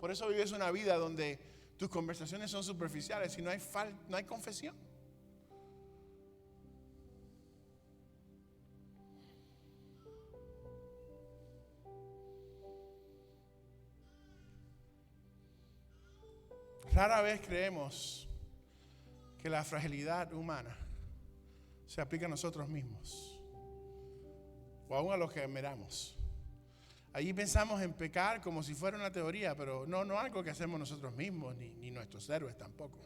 Por eso vives una vida donde tus conversaciones son superficiales y no hay confesión. Rara vez creemos que la fragilidad humana se aplica a nosotros mismos o aún a los que admiramos. Allí pensamos en pecar como si fuera una teoría, pero no algo que hacemos nosotros mismos, ni nuestros héroes tampoco.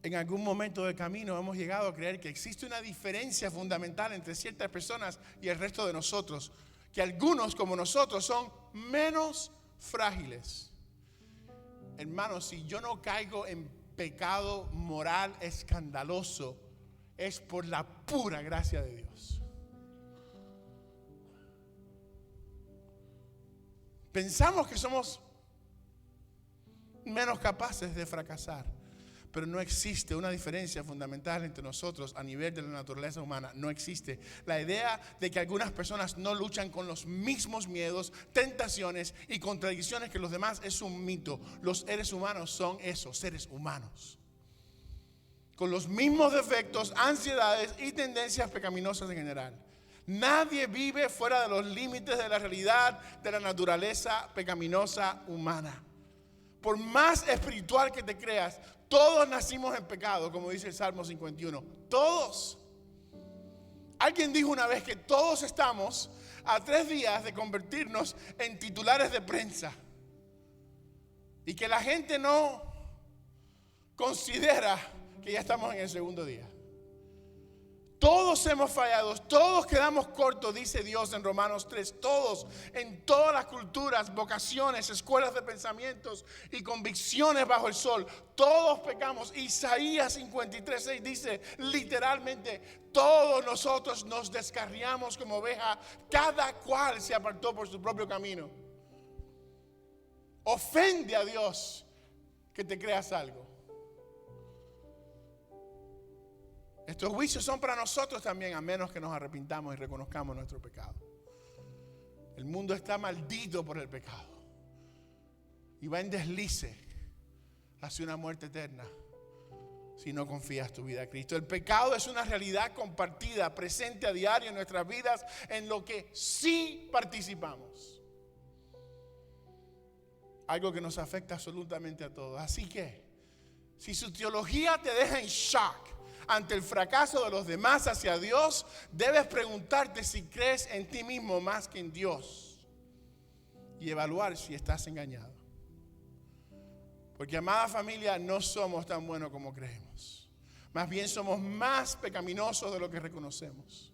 En algún momento del camino hemos llegado a creer que existe una diferencia fundamental entre ciertas personas y el resto de nosotros, que algunos como nosotros son menos frágiles. Hermanos, si yo no caigo en pecado moral escandaloso, es por la pura gracia de Dios. Pensamos que somos menos capaces de fracasar, pero no existe una diferencia fundamental entre nosotros a nivel de la naturaleza humana. No existe. La idea de que algunas personas no luchan con los mismos miedos, tentaciones y contradicciones que los demás es un mito. Los seres humanos son esos, seres humanos, con los mismos defectos, ansiedades y tendencias pecaminosas en general. Nadie vive fuera de los límites de la realidad de la naturaleza pecaminosa humana. Por más espiritual que te creas, todos nacimos en pecado, como dice el Salmo 51. Todos. Alguien dijo una vez que todos estamos a 3 días de convertirnos en titulares de prensa. Y que la gente no considera que ya estamos en el segundo día. Todos hemos fallado, todos quedamos cortos, dice Dios en Romanos 3. Todos, en todas las culturas, vocaciones, escuelas de pensamientos y convicciones bajo el sol, todos pecamos. Isaías 53:6 dice literalmente, todos nosotros nos descarriamos como oveja, cada cual se apartó por su propio camino. Ofende a Dios que te creas algo. Estos juicios son para nosotros también, a menos que nos arrepintamos y reconozcamos nuestro pecado. El mundo está maldito por el pecado y va en deslice hacia una muerte eterna si no confías tu vida a Cristo. El pecado es una realidad compartida, presente a diario en nuestras vidas, en lo que sí participamos. Algo que nos afecta absolutamente a todos. Así que, si su teología te deja en shock ante el fracaso de los demás hacia Dios, debes preguntarte si crees en ti mismo más que en Dios y evaluar si estás engañado. Porque, amada familia, no somos tan buenos como creemos. Más bien somos más pecaminosos de lo que reconocemos.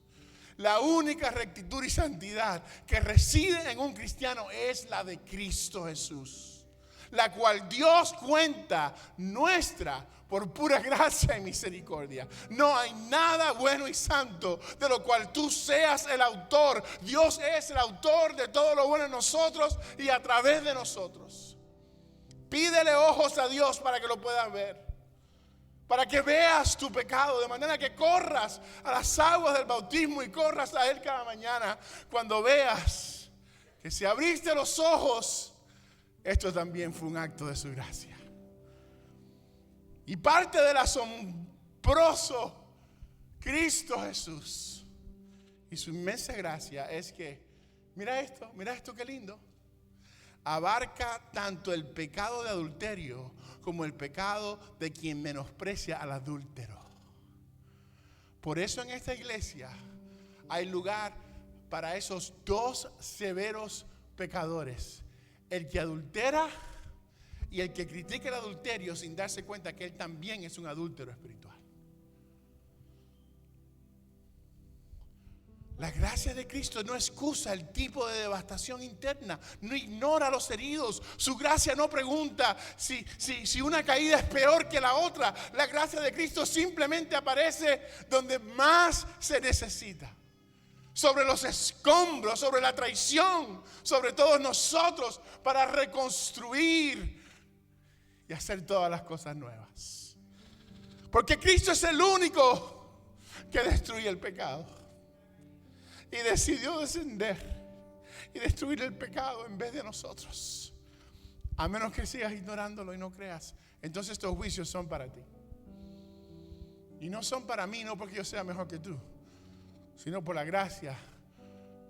La única rectitud y santidad que reside en un cristiano es la de Cristo Jesús. la cual Dios cuenta nuestra por pura gracia y misericordia. No hay nada bueno y santo de lo cual tú seas el autor. Dios es el autor de todo lo bueno en nosotros y a través de nosotros. Pídele ojos a Dios para que lo puedas ver, para que veas tu pecado, de manera que corras a las aguas del bautismo y corras a Él cada mañana cuando veas que si abriste los ojos, esto también fue un acto de su gracia. Y parte del asombroso Cristo Jesús y su inmensa gracia es que, mira esto qué lindo, abarca tanto el pecado de adulterio como el pecado de quien menosprecia al adúltero. Por eso en esta iglesia hay lugar para esos dos severos pecadores: el que adultera y el que critica el adulterio sin darse cuenta que él también es un adúltero espiritual. La gracia de Cristo no excusa el tipo de devastación interna, no ignora a los heridos. Su gracia no pregunta si una caída es peor que la otra. La gracia de Cristo simplemente aparece donde más se necesita. Sobre los escombros, sobre la traición, sobre todos nosotros, para reconstruir y hacer todas las cosas nuevas. Porque Cristo es el único que destruye el pecado. Y decidió descender y destruir el pecado en vez de nosotros. A menos que sigas ignorándolo y no creas, entonces estos juicios son para ti. Y no son para mí, no porque yo sea mejor que tú, sino por la gracia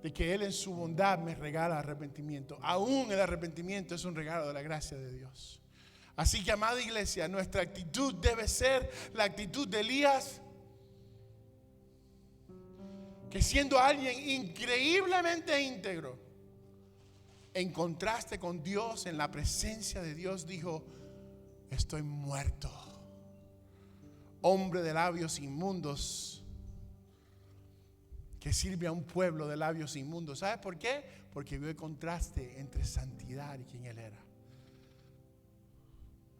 de que Él en su bondad me regala arrepentimiento. Aún el arrepentimiento es un regalo de la gracia de Dios. Así que, amada iglesia, nuestra actitud debe ser la actitud de Elías, que siendo alguien increíblemente íntegro, en contraste con Dios, en la presencia de Dios, dijo: estoy muerto. Hombre de labios inmundos, que sirve a un pueblo de labios inmundos. ¿Sabes por qué? Porque vio el contraste entre santidad y quien Él era.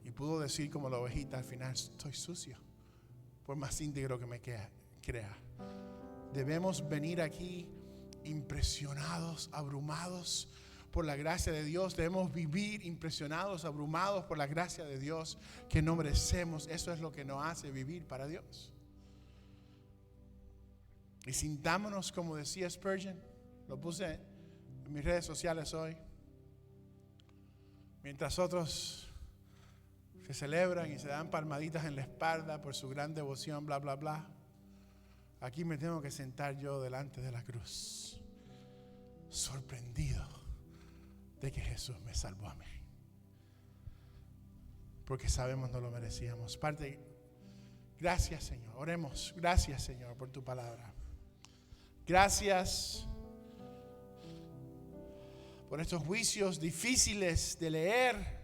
Y pudo decir como la ovejita al final: estoy sucio, por más íntegro que me crea. Debemos venir aquí impresionados, abrumados por la gracia de Dios. Debemos vivir impresionados, abrumados por la gracia de Dios que no merecemos. Eso es lo que nos hace vivir para Dios. Y sintámonos, como decía Spurgeon, lo puse en mis redes sociales hoy, mientras otros se celebran y se dan palmaditas en la espalda por su gran devoción, bla, bla, bla. Aquí me tengo que sentar yo delante de la cruz, sorprendido de que Jesús me salvó a mí, porque sabemos no lo merecíamos. Gracias, Señor. Oremos. Gracias, Señor, por tu palabra. Gracias por estos juicios difíciles de leer,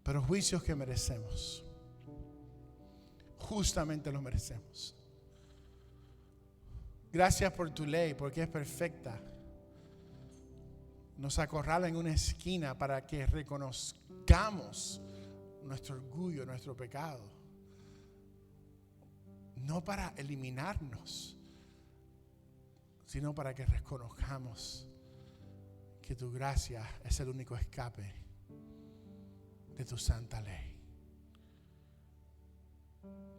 pero juicios que merecemos. Justamente lo merecemos. Gracias por tu ley, porque es perfecta. Nos acorrala en una esquina para que reconozcamos nuestro orgullo, nuestro pecado. No para eliminarnos, sino para que reconozcamos que tu gracia es el único escape de tu santa ley.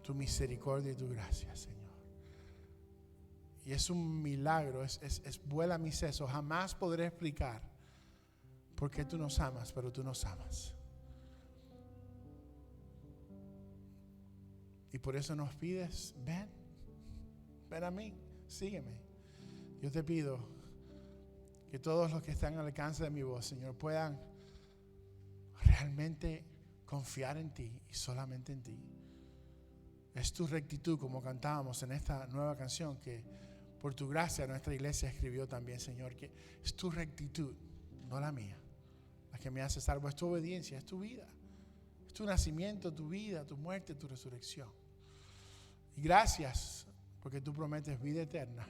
Tu misericordia y tu gracia, Señor. Y es un milagro, vuela mis sesos. Jamás podré explicar por qué tú nos amas, pero tú nos amas. Y por eso nos pides: ven a mí, sígueme. Yo te pido que todos los que están al alcance de mi voz, Señor, puedan realmente confiar en ti y solamente en ti. Es tu rectitud, como cantábamos en esta nueva canción que por tu gracia nuestra iglesia escribió también, Señor, que es tu rectitud, no la mía, la que me hace salvo. Es tu obediencia, es tu vida, es tu nacimiento, tu vida, tu muerte, tu resurrección. Y gracias porque tú prometes vida eterna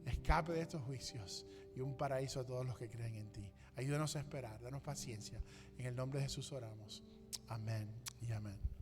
escape de estos juicios y un paraíso a todos los que creen en ti. Ayúdanos a esperar, danos paciencia. En el nombre de Jesús oramos. Amén y amén.